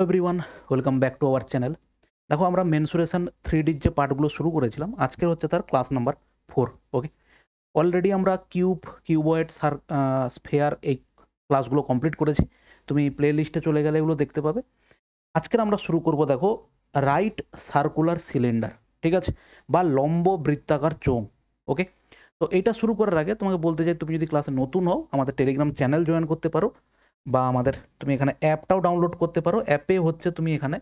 Everyone, welcome back to our channel. দেখো আমরা mensuration 3ডির যে পার্টগুলো শুরু করেছিলাম, আজকের হচ্ছে তার ক্লাস নাম্বার 4। ওকে, অলরেডি আমরা কিউবয়েড, স্ফেয়ার এই ক্লাসগুলো কমপ্লিট করেছি। তুমি প্লে লিস্টে চলে গেলে এগুলো দেখতে পাবে। আজকের আমরা শুরু করব, দেখো, রাইট সার্কুলার সিলিন্ডার, ঠিক আছে, বা লম্ব বৃত্তাকার চোঙ। ওকে, তো এইটা শুরু করার আগে তোমাকে বলতে চাই, তুমি যদি ক্লাসে নতুন হও আমাদের টেলিগ্রাম চ্যানেল জয়েন করতে পারো, বা আমাদের তুমি এখানে অ্যাপটাও ডাউনলোড করতে পারো। অ্যাপে হচ্ছে তুমি এখানে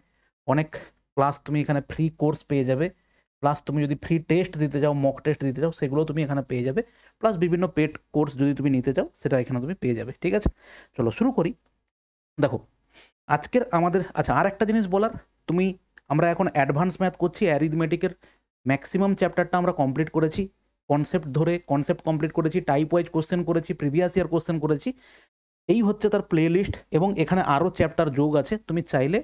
অনেক ক্লাস, তুমি এখানে ফ্রি কোর্স পেয়ে যাবে, প্লাস তুমি যদি ফ্রি টেস্ট দিতে চাও, মক টেস্ট দিতে চাও, সেগুলো তুমি এখানে পেয়ে যাবে, প্লাস বিভিন্ন পেড কোর্স যদি তুমি নিতে চাও সেটা এখানে তুমি পেয়ে যাবে। ঠিক আছে, চলো শুরু করি। দেখো আজকের আমাদের, আচ্ছা, আর একটা জিনিস বলার, আমরা এখন অ্যাডভান্স ম্যাথ করছি, অ্যারিথমেটিকের ম্যাক্সিমাম চ্যাপ্টারটা আমরা কমপ্লিট করেছি, কনসেপ্ট কমপ্লিট করেছি, টাইপ ওয়াইজ কোশ্চেন করেছি, প্রিভিয়াস ইয়ার কোশ্চেন করেছি। এই হচ্ছে তার প্লে লিস্ট, এবং এখানে আরও চ্যাপ্টার যোগ আছে। তুমি চাইলে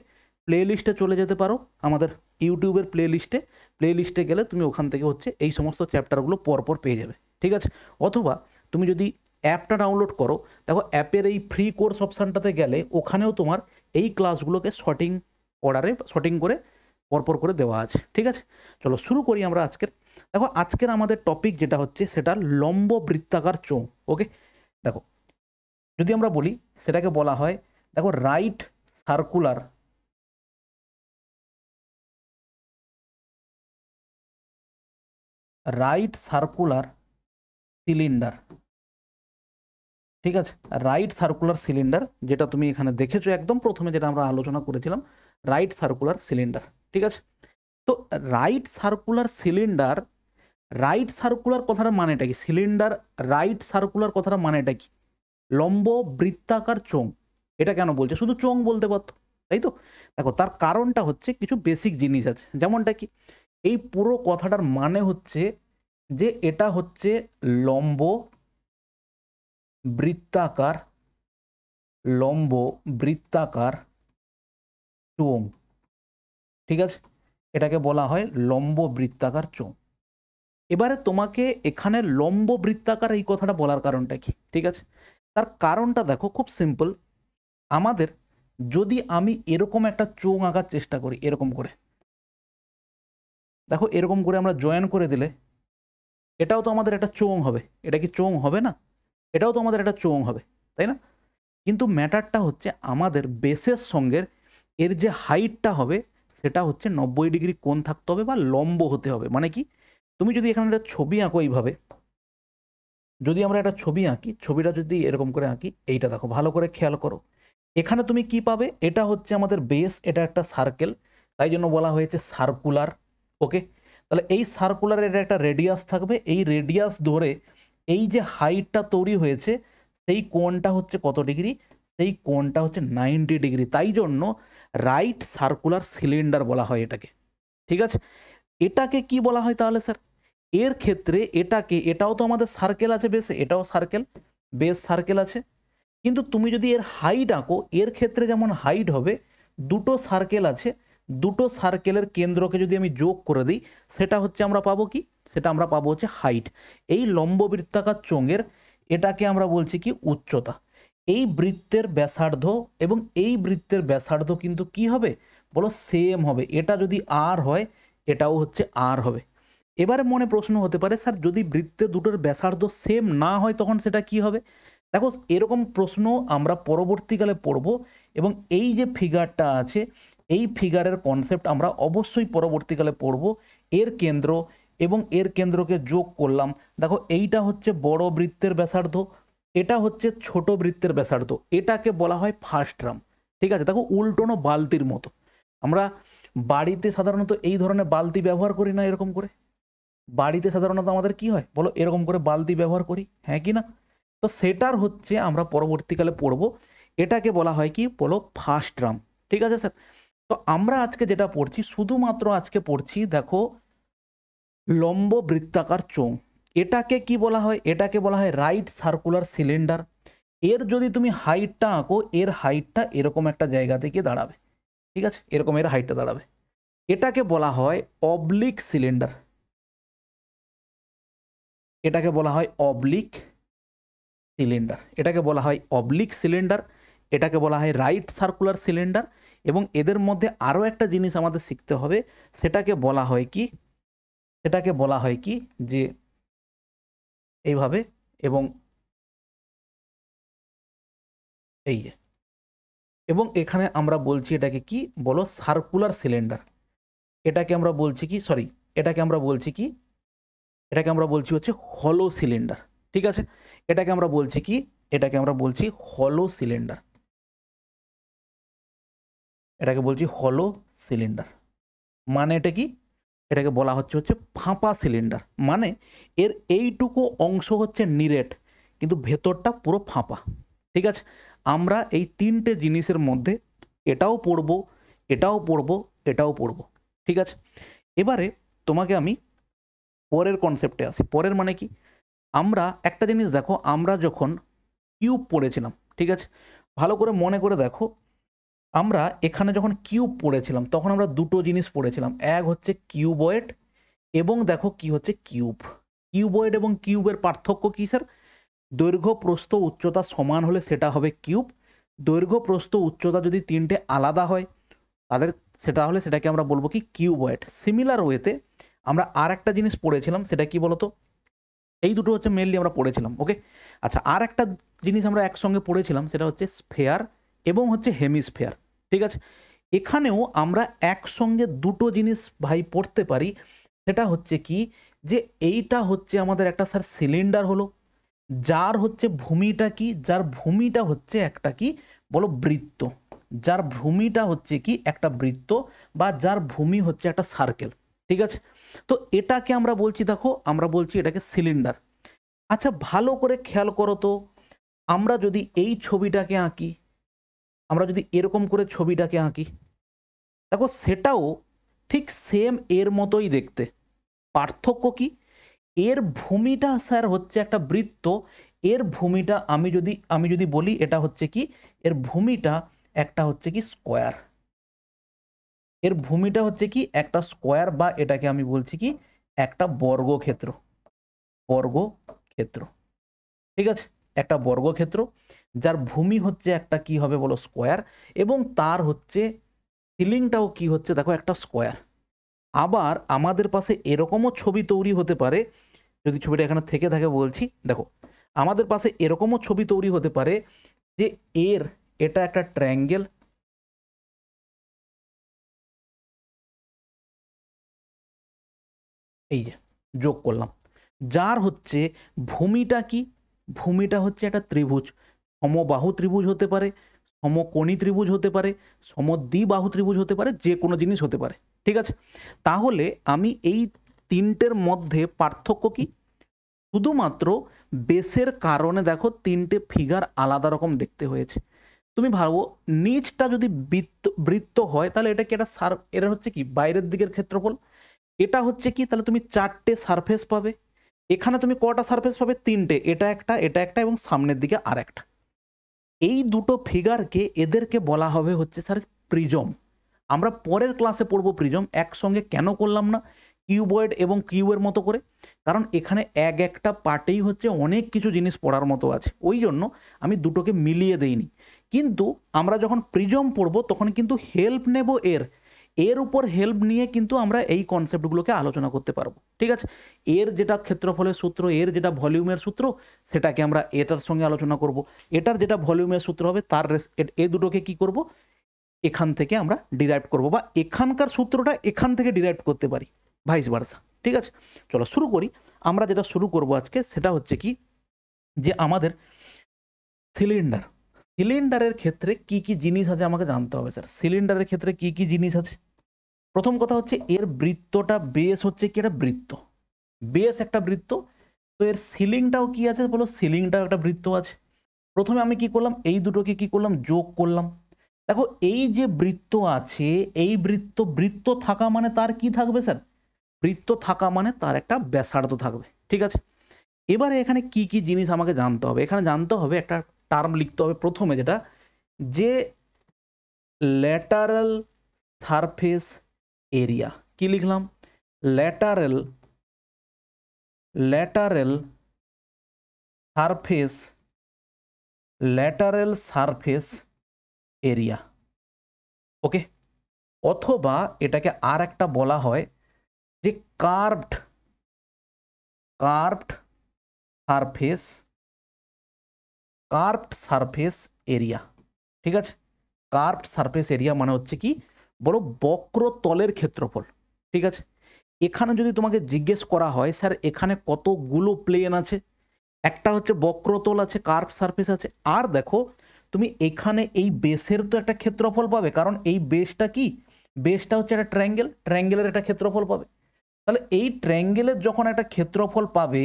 প্লে লিস্টে চলে যেতে পারো, আমাদের ইউটিউবের প্লে লিস্টে গেলে তুমি ওখান থেকে হচ্ছে এই সমস্ত চ্যাপ্টারগুলো পরপর পেয়ে যাবে। ঠিক আছে, অথবা তুমি যদি অ্যাপটা ডাউনলোড করো, দেখো অ্যাপের এই ফ্রি কোর্স অপশানটাতে গেলে ওখানেও তোমার এই ক্লাসগুলোকে শর্টিং করে পরপর করে দেওয়া আছে। ঠিক আছে, চলো শুরু করি আমরা আজকের। দেখো আজকের আমাদের টপিক যেটা হচ্ছে সেটা লম্ব বৃত্তাকার চোঙ। ওকে, দেখো যদি আমরা বলি সেটাকে বলা হয়, দেখো, রাইট সার্কুলার সিলিন্ডার। ঠিক আছে, রাইট সার্কুলার সিলিন্ডার, যেটা তুমি এখানে দেখেছো একদম প্রথমে যেটা আমরা আলোচনা করেছিলাম, রাইট সার্কুলার সিলিন্ডার। ঠিক আছে, তো রাইট সার্কুলার কথাটার মানেটা কি? সিলিন্ডার রাইট সার্কুলার কথাটার মানেটা কি? লম্ব বৃত্তাকার চোঙ। এটা কেন বলছে? শুধু চোঙ বলতে পারতো, তাই তো? দেখো তার কারণটা হচ্ছে কিছু বেসিক জিনিস আছে, যেমনটা কি, এই পুরো কথাটার মানে হচ্ছে যে এটা হচ্ছে লম্ব বৃত্তাকার চোঙ। ঠিক আছে, এটাকে বলা হয় লম্ব বৃত্তাকার চোঙ। এবারে তোমাকে এখানে লম্ব বৃত্তাকার এই কথাটা বলার কারণটা কি? ঠিক আছে, তার কারণটা দেখো খুব সিম্পল। আমাদের যদি আমি এরকম একটা চোঙ আঁকার চেষ্টা করি, এরকম করে, দেখো এরকম করে আমরা জয়েন করে দিলে এটাও তো আমাদের একটা চোঙ হবে। এটা কি চোঙ হবে না? এটাও তো আমাদের একটা চোঙ হবে, তাই না? কিন্তু ম্যাটারটা হচ্ছে আমাদের বেসের সঙ্গে এর যে হাইটটা হবে সেটা হচ্ছে 90 ডিগ্রি কোণ থাকতে হবে বা লম্ব হতে হবে। মানে কি, তুমি যদি এখানে একটা ছবি আঁকো এইভাবে, যদি আমরা একটা ছবি আঁকি, ছবিটা যদি এরকম করে আঁকি, এইটা দেখো ভালো করে খেয়াল করো, এখানে তুমি কি পাবে? এটা হচ্ছে আমাদের বেস, এটা একটা সার্কেল, তাই জন্য বলা হয়েছে সার্কুলার। ওকে, তাহলে এই সার্কুলার এটা একটা রেডিয়াস থাকবে, এই রেডিয়াস ধরে এই যে হাইটটা তৈরি হয়েছে সেই কোণটা হচ্ছে কত ডিগ্রি? সেই কোণটা হচ্ছে 90 ডিগ্রি। তাই জন্য রাইট সার্কুলার সিলিন্ডার বলা হয় এটাকে। ঠিক আছে, এটাকে কি বলা হয় তাহলে স্যার? এর ক্ষেত্রে এটাও তো আমাদের সার্কেল আছে বেসে, এটাও সার্কেল, বেস সার্কেল আছে, কিন্তু তুমি যদি এর হাইট আঁকো, এর ক্ষেত্রে যেমন হাইট হবে, দুটো সার্কেল আছে, দুটো সার্কেলের কেন্দ্রকে যদি আমি যোগ করে দিই, সেটা হচ্ছে আমরা পাবো কি? সেটা আমরা পাবো হচ্ছে হাইট। এই লম্ব বৃত্তাকার চোঙের এটাকে আমরা বলছি কি? উচ্চতা। এই বৃত্তের ব্যাসার্ধ এবং এই বৃত্তের ব্যাসার্ধ কিন্তু কি হবে বলো? সেম হবে। এটা যদি আর হয়, এটাও হচ্ছে আর হবে। এবারে মনে প্রশ্ন হতে পারে, স্যার যদি বৃত্তে দুটোর ব্যাসার্ধ সেম না হয় তখন সেটা কি হবে? দেখো এরকম প্রশ্ন আমরা পরবর্তীকালে পড়ব, এবং এই যে ফিগারটা আছে এই ফিগারের কনসেপ্ট আমরা অবশ্যই পরবর্তীকালে পড়ব। এর কেন্দ্র এবং এর কেন্দ্রকে যোগ করলাম, দেখো এইটা হচ্ছে বড় বৃত্তের ব্যাসার্ধ, এটা হচ্ছে ছোট বৃত্তের ব্যাসার্ধ, এটাকে বলা হয় ফার্স্ট্রাম। ঠিক আছে, দেখো উল্টোনো বালতির মতো। আমরা বাড়িতে সাধারণত এই ধরনের বালতি ব্যবহার করি না? এরকম করে বাড়িতে সাধারণত আমাদের কি হয় বলো? এরকম করে বালতি ব্যবহার করি, হ্যাঁ কি না? তো সেটার হচ্ছে আমরা পরবর্তীকালে পড়ব, এটাকে বলা হয় কি বলো? ফার্স্ট্রাম। ঠিক আছে স্যার, তো আমরা আজকে যেটা পড়ছি, শুধুমাত্র আজকে পড়ছি, দেখো, লম্ব বৃত্তাকার চোঙ। এটাকে কি বলা হয়? এটাকে বলা হয় রাইট সার্কুলার সিলিন্ডার। এর যদি তুমি হাইটটা আঁকো, এর হাইটটা এরকম একটা জায়গা থেকে দাঁড়াবে। ঠিক আছে, এরকম এর হাইটটা দাঁড়াবে। এটাকে বলা হয় অবলিক সিলিন্ডার। এটাকে বলা হয় অবলিক সিলিন্ডার। এটাকে বলা হয় রাইট সার্কুলার সিলিন্ডার। এবং এদের মধ্যে আরও একটা জিনিস আমাদের শিখতে হবে, সেটাকে বলা হয় কি, সেটাকে বলা হয় কি যে এইভাবে, এবং এই যে, এবং এখানে আমরা বলছি এটাকে কি বলো, সার্কুলার সিলিন্ডার। এটাকে আমরা বলছি কি, সরি, এটাকে আমরা বলছি কি, এটাকে আমরা বলছি হচ্ছে হলো সিলিন্ডার। ঠিক আছে, এটাকে আমরা বলছি কি, এটাকে আমরা বলছি হলো সিলিন্ডার, এটাকে বলছি হলো সিলিন্ডার। মানে এটা কি, এটাকে বলা হচ্ছে হচ্ছে ফাঁপা সিলিন্ডার। মানে এর এইটুকু অংশ হচ্ছে নিরেট, কিন্তু ভেতরটা পুরো ফাঁপা। ঠিক আছে, আমরা এই তিনটে জিনিসের মধ্যে এটাও পড়বো, এটাও পড়বো, এটাও পড়বো। ঠিক আছে, এবারে তোমাকে আমি পরের কনসেপ্টে আসি। পরের মানে কি, আমরা একটা জিনিস দেখো, আমরা যখন কিউব পড়েছিলাম, ঠিক আছে, ভালো করে মনে করে দেখো, আমরা এখানে যখন কিউব পড়েছিলাম তখন আমরা দুটো জিনিস পড়েছিলাম, এক হচ্ছে কিউবয়েড এবং দেখো কি হচ্ছে কিউব। কিউবয়েড এবং কিউবের পার্থক্য কি স্যার? দৈর্ঘ্য প্রস্থ উচ্চতা সমান হলে সেটা হবে কিউব, দৈর্ঘ্য প্রস্থ উচ্চতা যদি তিনটে আলাদা হয় তাদের সেটা হলে সেটাকে আমরা বলবো কি কিউবয়েড। সিমিলার ওয়েতে আমরা আর একটা জিনিস পড়েছিলাম, সেটা কি বলতো, এই দুটো হচ্ছে মেনলি আমরা পড়েছিলাম। ওকে, আচ্ছা, আর একটা জিনিস আমরা একসঙ্গে পড়েছিলাম, সেটা হচ্ছে স্ফেয়ার এবং হচ্ছে হেমিস্ফেয়ার। ঠিক আছে, এখানেও আমরা একসঙ্গে দুটো জিনিস ভাই পড়তে পারি। সেটা হচ্ছে কি, যে এইটা হচ্ছে আমাদের একটা স্যার সিলিন্ডার হলো, যার হচ্ছে ভূমিটা কি, যার ভূমিটা হচ্ছে একটা কি বলো বৃত্ত, যার ভূমিটা হচ্ছে কি একটা বৃত্ত, বা যার ভূমি হচ্ছে একটা সার্কেল। ঠিক আছে, তো এটাকে আমরা বলছি, দেখো আমরা বলছি এটাকে সিলিন্ডার। আচ্ছা, ভালো করে খেয়াল করো তো, আমরা যদি এই ছবিটাকে আঁকি, আমরা যদি এরকম করে ছবিটাকে আঁকি, দেখো সেটাও ঠিক সেম এর মতোই দেখতে। পার্থক্য কি, এর ভূমিটা স্যার হচ্ছে একটা বৃত্ত, এর ভূমিটা আমি যদি বলি এটা হচ্ছে কি, এর ভূমিটা একটা হচ্ছে কি স্কোয়ার, এর ভূমিটা হচ্ছে কি একটা স্কোয়ার, বা এটাকে আমি বলছি কি একটা বর্গক্ষেত্র, বর্গক্ষেত্র। ঠিক আছে, একটা বর্গক্ষেত্র যার ভূমি হচ্ছে একটা কি হবে বলো স্কোয়ার, এবং তার হচ্ছে সিলিংটাও কি হচ্ছে দেখো একটা স্কোয়ার। আবার আমাদের পাশে এরকমও ছবি তৈরি হতে পারে, যদি ছবিটা এখানে থেকে থাকে বলছি, দেখো আমাদের পাশে এরকমও ছবি তৈরি হতে পারে যে এটা একটা ট্রায়াঙ্গেল, এই যে যোগ করলাম, যার হচ্ছে ভূমিটা কি, ভূমিটা হচ্ছে একটা ত্রিভুজ, সমবাহু ত্রিভুজ হতে পারে, সমকোণী ত্রিভুজ হতে পারে, সমদ্বিবাহু ত্রিভুজ হতে পারে, যে কোনো জিনিস হতে পারে। ঠিক আছে, তাহলে আমি এই তিনটের মধ্যে পার্থক্য কি, শুধুমাত্র বেসের কারণে দেখো তিনটে ফিগার আলাদা রকম দেখতে হয়েছে। তুমি ভাবো নিচটা যদি বৃত্ত হয় তাহলে এটা কি একটা এটা হচ্ছে কি বাইরের দিকের ক্ষেত্রফল, এটা হচ্ছে কি, তাহলে তুমি চারটে সারফেস পাবে, এখানে তুমি কটা সারফেস পাবে, তিনটে, এটা একটা, এটা একটা, এবং সামনের দিকে আর একটা। এই দুটো ফিগারকে এদেরকে বলা হবে হচ্ছে স্যার প্রিজম। আমরা পরের ক্লাসে পড়বো প্রিজম, একসঙ্গে কেন করলাম না কিউবয়েড এবং কিউবের মতো করে, কারণ এখানে এক একটা পার্টেই হচ্ছে অনেক কিছু জিনিস পড়ার মতো আছে, ওই জন্য আমি দুটোকে মিলিয়ে দেইনি। কিন্তু আমরা যখন প্রিজম পড়বো তখন কিন্তু হেল্প নেব এর উপর হেল্প নিয়ে কিন্তু আমরা এই কনসেপ্টগুলোকে আলোচনা করতে পারবো। ঠিক আছে, এর যেটা ক্ষেত্রফলের সূত্র, এর যেটা ভলিউমের সূত্র, সেটাকে আমরা এটার সঙ্গে আলোচনা করব, এটার যেটা ভলিউমের সূত্র হবে তার এই দুটোকে কি করব, এখান থেকে আমরা ডিরাইভ করব, বা এখানকার সূত্রটা এখান থেকে ডিরাইভ করতে পারি, ভাইস ভার্সা। ঠিক আছে, চলো শুরু করি। আমরা যেটা শুরু করব আজকে সেটা হচ্ছে কি, যে আমাদের সিলিন্ডার, সিলিন্ডারের ক্ষেত্রে কি কি জিনিস আছে আমাকে জানতে হবে স্যার। সিলিন্ডারের ক্ষেত্রে কি কি জিনিস আছে, প্রথম কথা হচ্ছে এর বৃত্তটা, বেস হচ্ছে কি একটা বৃত্ত, বেস একটা বৃত্ত, তো এর সিলিংটাও কি আছে বলো, সিলিংটাও একটা বৃত্ত আছে। প্রথমে আমি কি করলাম, এই দুটোকে কি করলাম, যোগ করলাম। দেখো এই যে বৃত্ত আছে, এই বৃত্ত থাকা মানে তার কি থাকবে স্যার, বৃত্ত থাকা মানে তার একটা ব্যাসার্ধ থাকবে। ঠিক আছে, এবারে এখানে কি কি জিনিস আমাকে জানতে হবে, এখানে জানতে হবে একটা টার্ম লিখতে হবে প্রথমে, যেটা যে ল্যাটারাল সারফেস এরিয়া। কি লিখলাম, lateral surface, lateral surface area. Okay, অথবা এটাকে আর একটা বলা হয় যে কার্ভড সারফেস এরিয়া। ঠিক আছে, কার্ভড সারফেস এরিয়া মানে হচ্ছে কি বলো, বক্রতলের ক্ষেত্রফল। ঠিক আছে, এখানে যদি তোমাকে জিজ্ঞেস করা হয় স্যার এখানে কতগুলো প্লেন আছে, একটা হচ্ছে বক্রতল আছে, কার্ভ সারফেস আছে, আর দেখো তুমি এখানে এই বেসের তো একটা ক্ষেত্রফল পাবে, কারণ এই বেসটা কি, বেসটা হচ্ছে একটা ট্রায়াঙ্গেলের একটা ক্ষেত্রফল পাবে। তাহলে এই ট্রায়াঙ্গেলের যখন একটা ক্ষেত্রফল পাবে,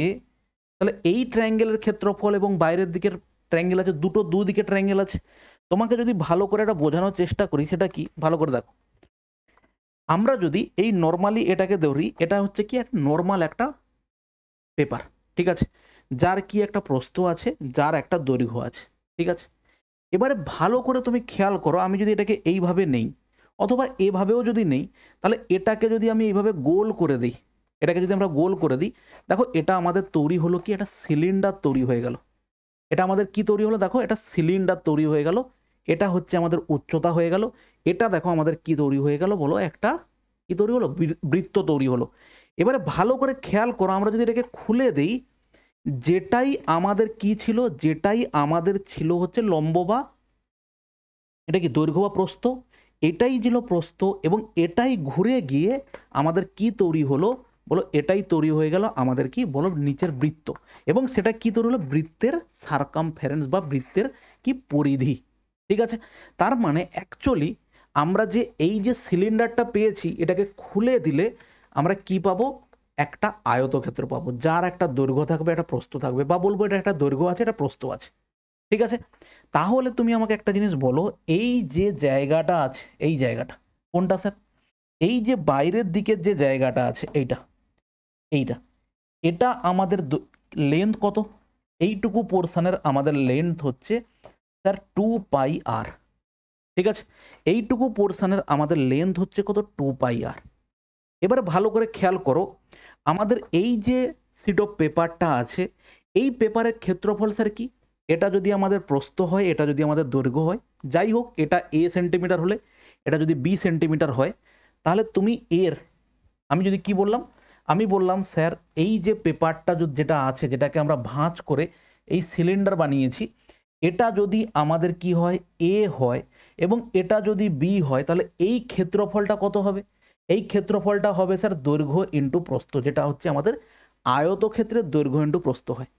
তাহলে এই ট্রায়াঙ্গেলের ক্ষেত্রফল এবং বাইরের দিকের ট্রায়াঙ্গেল আছে, দুদিকে ট্রায়াঙ্গেল আছে। তোমাকে যদি ভালো করে এটা বোঝানোর চেষ্টা করি, সেটা কি ভালো করে দেখো। আমরা যদি এই নর্মালি এটাকে ধরি, এটা হচ্ছে কি একটা নর্মাল একটা পেপার। ঠিক আছে, যার কি একটা প্রস্থ আছে, যার একটা দৈর্ঘ্য আছে। ঠিক আছে, এবারে ভালো করে তুমি খেয়াল করো, আমি যদি এটাকে এইভাবে নেই অথবা এভাবেও যদি নেই, তাহলে এটাকে যদি আমি এইভাবে গোল করে দিই, এটাকে যদি আমরা গোল করে দিই, দেখো এটা আমাদের তৈরি হলো কি, একটা সিলিন্ডার তৈরি হয়ে গেল। এটা আমাদের কি তৈরি হলো, দেখো এটা সিলিন্ডার তৈরি হয়ে গেল, এটা হচ্ছে আমাদের উচ্চতা হয়ে গেল, এটা দেখো আমাদের কি তৈরি হয়ে গেল বলো, একটা কি তৈরি হলো, বৃত্ত তৈরি হলো। এবারে ভালো করে খেয়াল করো, আমরা যদি এটাকে খুলে দেই, যেটাই আমাদের কি ছিল, যেটাই আমাদের ছিল হচ্ছে লম্ব বা এটা কি দৈর্ঘ্য বা প্রস্থ, এটাই ছিল প্রস্থ, এবং এটাই ঘুরে গিয়ে আমাদের কি তৈরি হলো বলো, এটাই তৈরি হয়ে গেল আমাদের কি বলো, নিচের বৃত্ত। এবং সেটা কি তৈরি হলো, বৃত্তের সার্কামফারেন্স বা বৃত্তের কি পরিধি। ঠিক আছে, তার মানে অ্যাকচুয়ালি আমরা যে এই যে সিলিন্ডারটা পেয়েছি, এটাকে খুলে দিলে আমরা কি পাবো, একটা আয়তক্ষেত্র পাবো, যার একটা দৈর্ঘ্য থাকবে, একটা প্রস্থ থাকবে, বা বলবো এটা একটা দৈর্ঘ্য আছে, একটা প্রস্থ আছে। ঠিক আছে, তাহলে তুমি আমাকে একটা জিনিস বলো, এই যে জায়গাটা আছে, এই জায়গাটা কোনটা স্যার, এই যে বাইরের দিকের যে জায়গাটা আছে, এইটা এইটা এটা আমাদের লেন্থ কত, এইটুকু পোর্শনের আমাদের লেন্থ হচ্ছে স্যার 2πr। ঠিক আছে, এইটুকু পোর্শনের আমাদের লেন্থ হচ্ছে কত, 2πr। এবারে ভালো করে খেয়াল করো, আমাদের এই যে শিট অফ পেপারটা আছে, এই পেপারের ক্ষেত্রফল স্যার কি, এটা যদি আমাদের প্রস্থ হয়, এটা যদি আমাদের দৈর্ঘ্য হয়, যাই হোক এটা a সেন্টিমিটার হলে, এটা যদি b সেন্টিমিটার হয়, তাহলে তুমি এর, আমি যদি কি বললাম, আমি বললাম স্যার এই যে পেপারটা যেটা আছে, যেটাকে আমরা ভাঁজ করে এই সিলিন্ডার বানিয়েছি, এটা যদি আমাদের কি হয়, a হয়, এবং এটা যদি b হয়, তাহলে এই ক্ষেত্রফলটা কত হবে, এই ক্ষেত্রফলটা হবে স্যার দৈর্ঘ্য ইন্টু প্রস্থ, যেটা হচ্ছে আমাদের আয়তক্ষেত্রের দৈর্ঘ্য ইন্টু প্রস্থ হয়।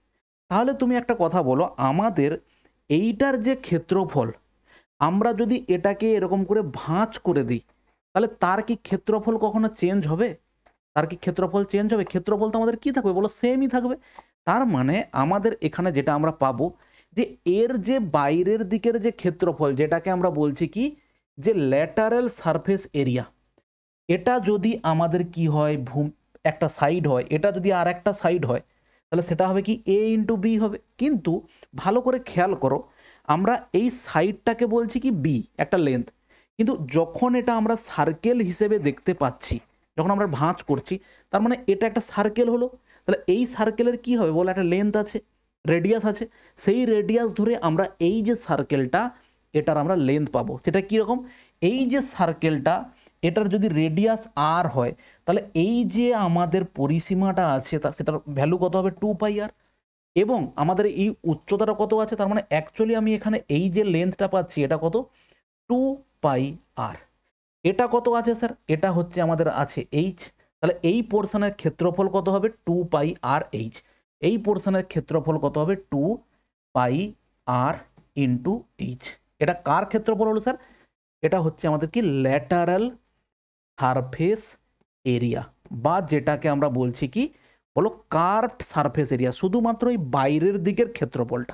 তাহলে তুমি একটা কথা বলো, আমাদের এইটার যে ক্ষেত্রফল, আমরা যদি এটাকে এরকম করে ভাঁজ করে দিই, তাহলে তার কি ক্ষেত্রফল কখনো চেঞ্জ হবে, তার কি ক্ষেত্রফল চেঞ্জ হবে, ক্ষেত্রফল তো আমাদের কি থাকবে বলো, সেমই থাকবে। তার মানে আমাদের এখানে যেটা আমরা পাবো, যে এর যে বাইরের দিকের যে ক্ষেত্রফল, যেটাকে আমরা বলছি কি, যে ল্যাটারাল সারফেস এরিয়া, এটা যদি আমাদের কি হয়, একটা সাইড হয়, এটা যদি আর একটা সাইড হয়, তাহলে সেটা হবে কি a ইন্টু বি হবে। কিন্তু ভালো করে খেয়াল করো, আমরা এই সাইডটাকে বলছি কি b, একটা লেন্থ, কিন্তু যখন এটা আমরা সার্কেল হিসেবে দেখতে পাচ্ছি, যখন আমরা ভাঁজ করছি, তার মানে এটা একটা সার্কেল হলো, তাহলে এই সার্কেলের কি হবে বলে, একটা লেন্থ আছে, রেডিয়াস আছে, সেই রেডিয়াস ধরে আমরা এই যে সার্কেলটা, এটার আমরা লেন্থ পাবো। সেটা কীরকম, এই যে সার্কেলটা, এটার যদি রেডিয়াস আর হয়, তাহলে এই যে আমাদের পরিসীমাটা আছে, তা সেটার ভ্যালু কত হবে, 2πr। এবং আমাদের এই উচ্চতাটা কত আছে, তার মানে অ্যাকচুয়ালি আমি এখানে এই যে লেন্থটা পাচ্ছি, এটা কত, 2πr। এটা কত আছে স্যার, এটা হচ্ছে আমাদের আছে h, তাহলে এই পোর্শনের ক্ষেত্রফল কত হবে, 2πrh। এই পোর্শনের ক্ষেত্রফল কত হবে, 2πr ইন্টু h। এটা কার ক্ষেত্রফল হলো স্যার, এটা হচ্ছে আমাদের কি ল্যাটারাল সারফেস এরিয়া, বা যেটাকে আমরা বলছি কি বলো, কার্ভড সারফেস এরিয়া, শুধুমাত্র এই বাইরের দিকের ক্ষেত্রফলটা।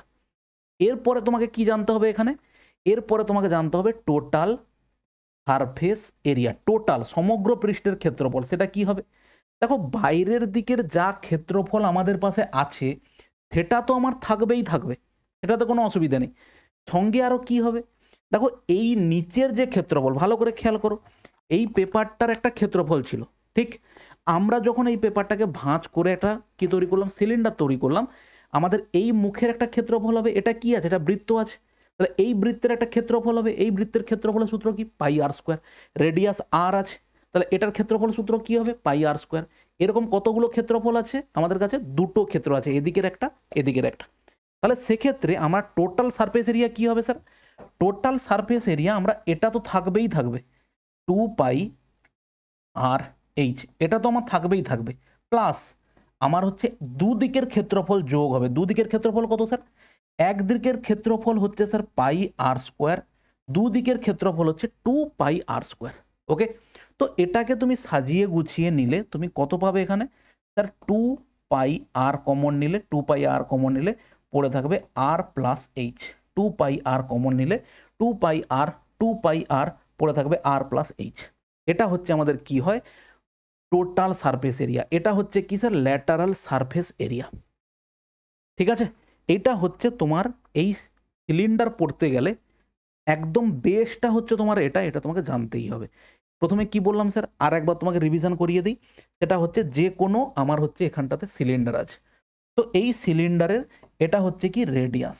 এরপরে তোমাকে কি জানতে হবে এখানে, এরপরে তোমাকে জানতে হবে টোটাল সারফেস এরিয়া, টোটাল সমগ্র পৃষ্ঠের ক্ষেত্রফল, সেটা কি হবে। দেখো বাইরের দিকের যা ক্ষেত্রফল আমাদের পাশে আছে, সেটা তো আমার থাকবেই থাকবে, এটাতে কোনো অসুবিধা নেই। সঙ্গে আরো কি হবে, দেখো এই নিচের যে ক্ষেত্রফল, ভালো করে খেয়াল করো, এই পেপারটার একটা ক্ষেত্রফল ছিল, ঠিক, আমরা যখন এই পেপারটাকে ভাঁজ করে একটা কি তৈরি করলাম, সিলিন্ডার তৈরি করলাম, আমাদের এই মুখের একটা ক্ষেত্রফল হবে, এটা কি আছে, এটা বৃত্ত আছে, তাহলে এই বৃত্তের একটা ক্ষেত্রফল হবে, এই বৃত্তের ক্ষেত্রফলের সূত্র কি পাই আর স্কোয়ার, রেডিয়াস আর আছে, তাহলে এটার ক্ষেত্রফল সূত্র কি হবে পাই আর স্কোয়ার। এরকম কতগুলো ক্ষেত্রফল আছে আমাদের কাছে, দুটো ক্ষেত্র আছে, এদিকের একটা এদিকের একটা। তাহলে সেক্ষেত্রে আমার টোটাল সারফেস এরিয়া কি হবে স্যার, টোটাল সারফেস এরিয়া আমরা এটা তো থাকবেই থাকবে 2 পাই আর এইচ, এটা তো আমার থাকবেই থাকবে, প্লাস আমার হচ্ছে দুদিকের ক্ষেত্রফল যোগ হবে। দুদিকের ক্ষেত্রফল কত স্যার, একদিকের ক্ষেত্রফল হচ্ছে স্যার পাই আর স্কোয়ার, দুদিকের ক্ষেত্রফল হচ্ছে 2 পাই আর স্কোয়ার। ওকে, তো এটাকে তুমি সাজিয়ে গুছিয়ে নিলে তুমি কত পাবে এখানে স্যার, 2 পাই আর কমন নিলে, 2 পাই আর কমন নিলে পড়ে থাকবে আর প্লাস এইচ, 2 পাই আর কমন নিলে 2 পাই আর পড়ে থাকবে আর প্লাস এইচ। এটা হচ্ছে আমাদের কি হয় টোটাল সারফেস এরিয়া। এটা হচ্ছে কি স্যার ল্যাটারাল সারফেস এরিয়া। ঠিক আছে, এটা হচ্ছে তোমার এই সিলিন্ডার পড়তে গেলে একদম বেসটা হচ্ছে তোমার এটা, এটা তোমাকে জানতেই হবে। প্রথমে কি বললাম স্যার, আর একবার তোমাকে রিভিশন করিয়ে দিই। সেটা হচ্ছে যে কোনো আমার হচ্ছে এখানটাতে সিলিন্ডার আছে, তো এই সিলিন্ডারের এটা হচ্ছে কি রেডিয়াস।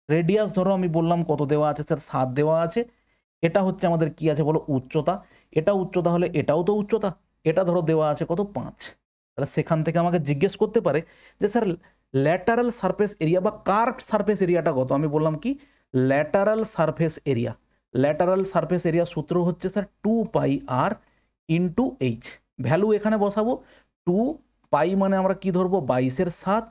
রেডিয়াস ধরো আমি বললাম কত দেওয়া আছে স্যার, 7 দেওয়া আছে। এটা হচ্ছে আমাদের কি আছে বলো উচ্চতা, এটা উচ্চতা হলে এটাও তো উচ্চতা, এটা ধরো দেওয়া আছে কত 5। তাহলে সেখান থেকে আমাকে জিজ্ঞেস করতে পারে যে স্যার ল্যাটারাল সারফেস এরিয়া বা কার্ভড সারফেস এরিয়াটা কত। আমি বললাম কি lateral surface area, lateral surface area সূত্র হচ্ছে স্যার 2 পাই আর ইন্টু এইচ। ভ্যালু এখানে বসাবো, 2 পাই মানে আমরা কি ধরবো 22/7,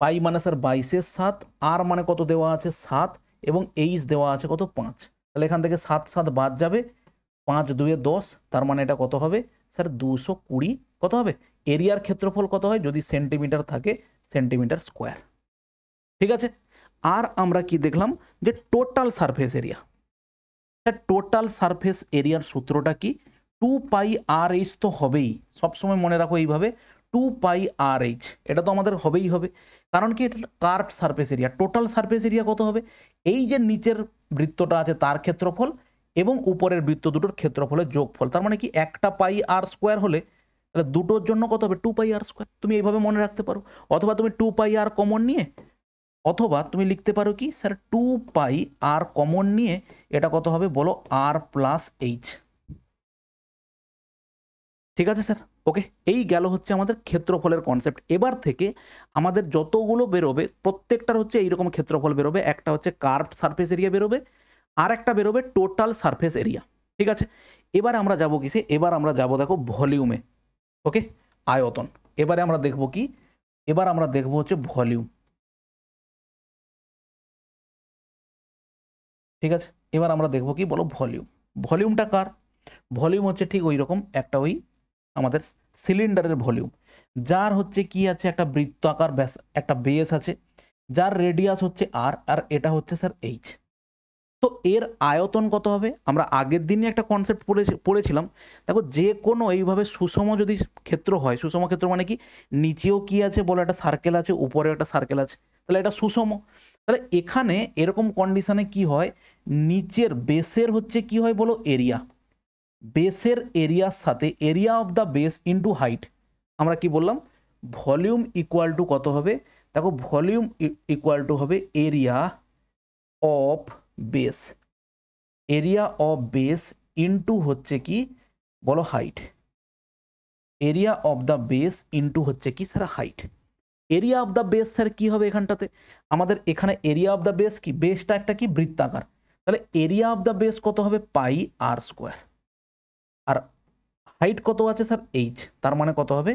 পাই মানে স্যার 22/7, আর মানে কত দেওয়া আছে 7, এবং এইচ দেওয়া আছে কত 5। তাহলে এখান থেকে 7 7 বাদ যাবে, 5 2 10, তার মানে এটা কত হবে স্যার 220 কত হবে। এরিয়ার ক্ষেত্রফল কত হয় যদি সেন্টিমিটার থাকে, সেন্টিমিটার স্কোয়ার। ঠিক আছে, আর আমরা কি দেখলাম যে total surface area, total surface এরিয়ার সূত্রটা কি 2 পাই আর এইচ তো হবেই, সবসময় মনে রাখো এইভাবে 2 পাই আর এইচ, এটা তো আমাদের হবেই হবে, কারণ কি এটা curved surface area. Total surface area কত হবে, এই যে নিচের বৃত্তটা আছে তার ক্ষেত্রফল এবং উপরের বৃত্ত দুটোর ক্ষেত্রফলের যোগফল। তার মানে কি একটা পাই আর স্কোয়ার হলে তাহলে দুটোর জন্য কত হবে 2 পাই আর স্কোয়ার। তুমি এইভাবে মনে রাখতে পারো, অথবা তুমি 2 পাই আর কমন নিয়ে, অথবা তুমি লিখতে পারো কি স্যার 2 পাই আর কমন নিয়ে এটা কত হবে বলো আর প্লাস এইচ। ঠিক আছে স্যার, ওকে, এই গেল হচ্ছে আমাদের ক্ষেত্রফলের কনসেপ্ট। এবার থেকে আমাদের যতগুলো বেরোবে প্রত্যেকটার হচ্ছে এইরকম ক্ষেত্রফল বেরোবে, একটা হচ্ছে কার্ভড সারফেস এরিয়া বেরোবে, আর একটা বেরোবে টোটাল সারফেস এরিয়া। ঠিক আছে, এবারে আমরা যাব কিসে, এবার আমরা যাব দেখো ভলিউমে। ওকে, আয়তন। এবারে আমরা দেখব কি, এবার আমরা দেখব হচ্ছে ভলিউম। ঠিক আছে, এবার আমরা দেখব কি বলো ভলিউম। ভলিউমটা কার, ভলিউম হচ্ছে ঠিক ওই রকম একটা ওই আমাদের সিলিন্ডারের ভলিউম, যার হচ্ছে কি আছে একটা বৃত্তাকার ব্যাস, একটা বেস আছে, যার রেডিয়াস হচ্ছে আর, আর এটা হচ্ছে স্যার এইচ। তো এর আয়তন কত হবে, আমরা আগের দিনই একটা কনসেপ্ট পড়েছিলাম। দেখো যে কোনো এইভাবে সুষম যদি ক্ষেত্র হয়, সুষম ক্ষেত্র মানে কি নিচেও কি আছে বলো একটা সার্কেল আছে, উপরে একটা সার্কেল আছে, তাহলে এটা সুষম। তাহলে এখানে এরকম কন্ডিশনে কি হয়, নিচের বেসের হচ্ছে কি হয় বলো এরিয়া, বেসের এরিয়ার সাথে area of the base into height, আমরা কি বললাম ভলিউম ইকুয়াল টু কত হবে, দেখো ভলিউম ইকুয়াল টু হবে area of base, area of base into হচ্ছে কি বলো height, area of the base into হচ্ছে কি sir height. Area of the base sir কি হবে এখানটাতে, আমাদের এখানে এরিয়া অফ দ্য বেস কি, বেসটা একটা কি বৃত্তাকার, তাহলে এরিয়া অফ দ্য বেস কত হবে পাই আর স্কোয়ার, আর হাইট কত আছে স্যার এইচ, তার মানে কত হবে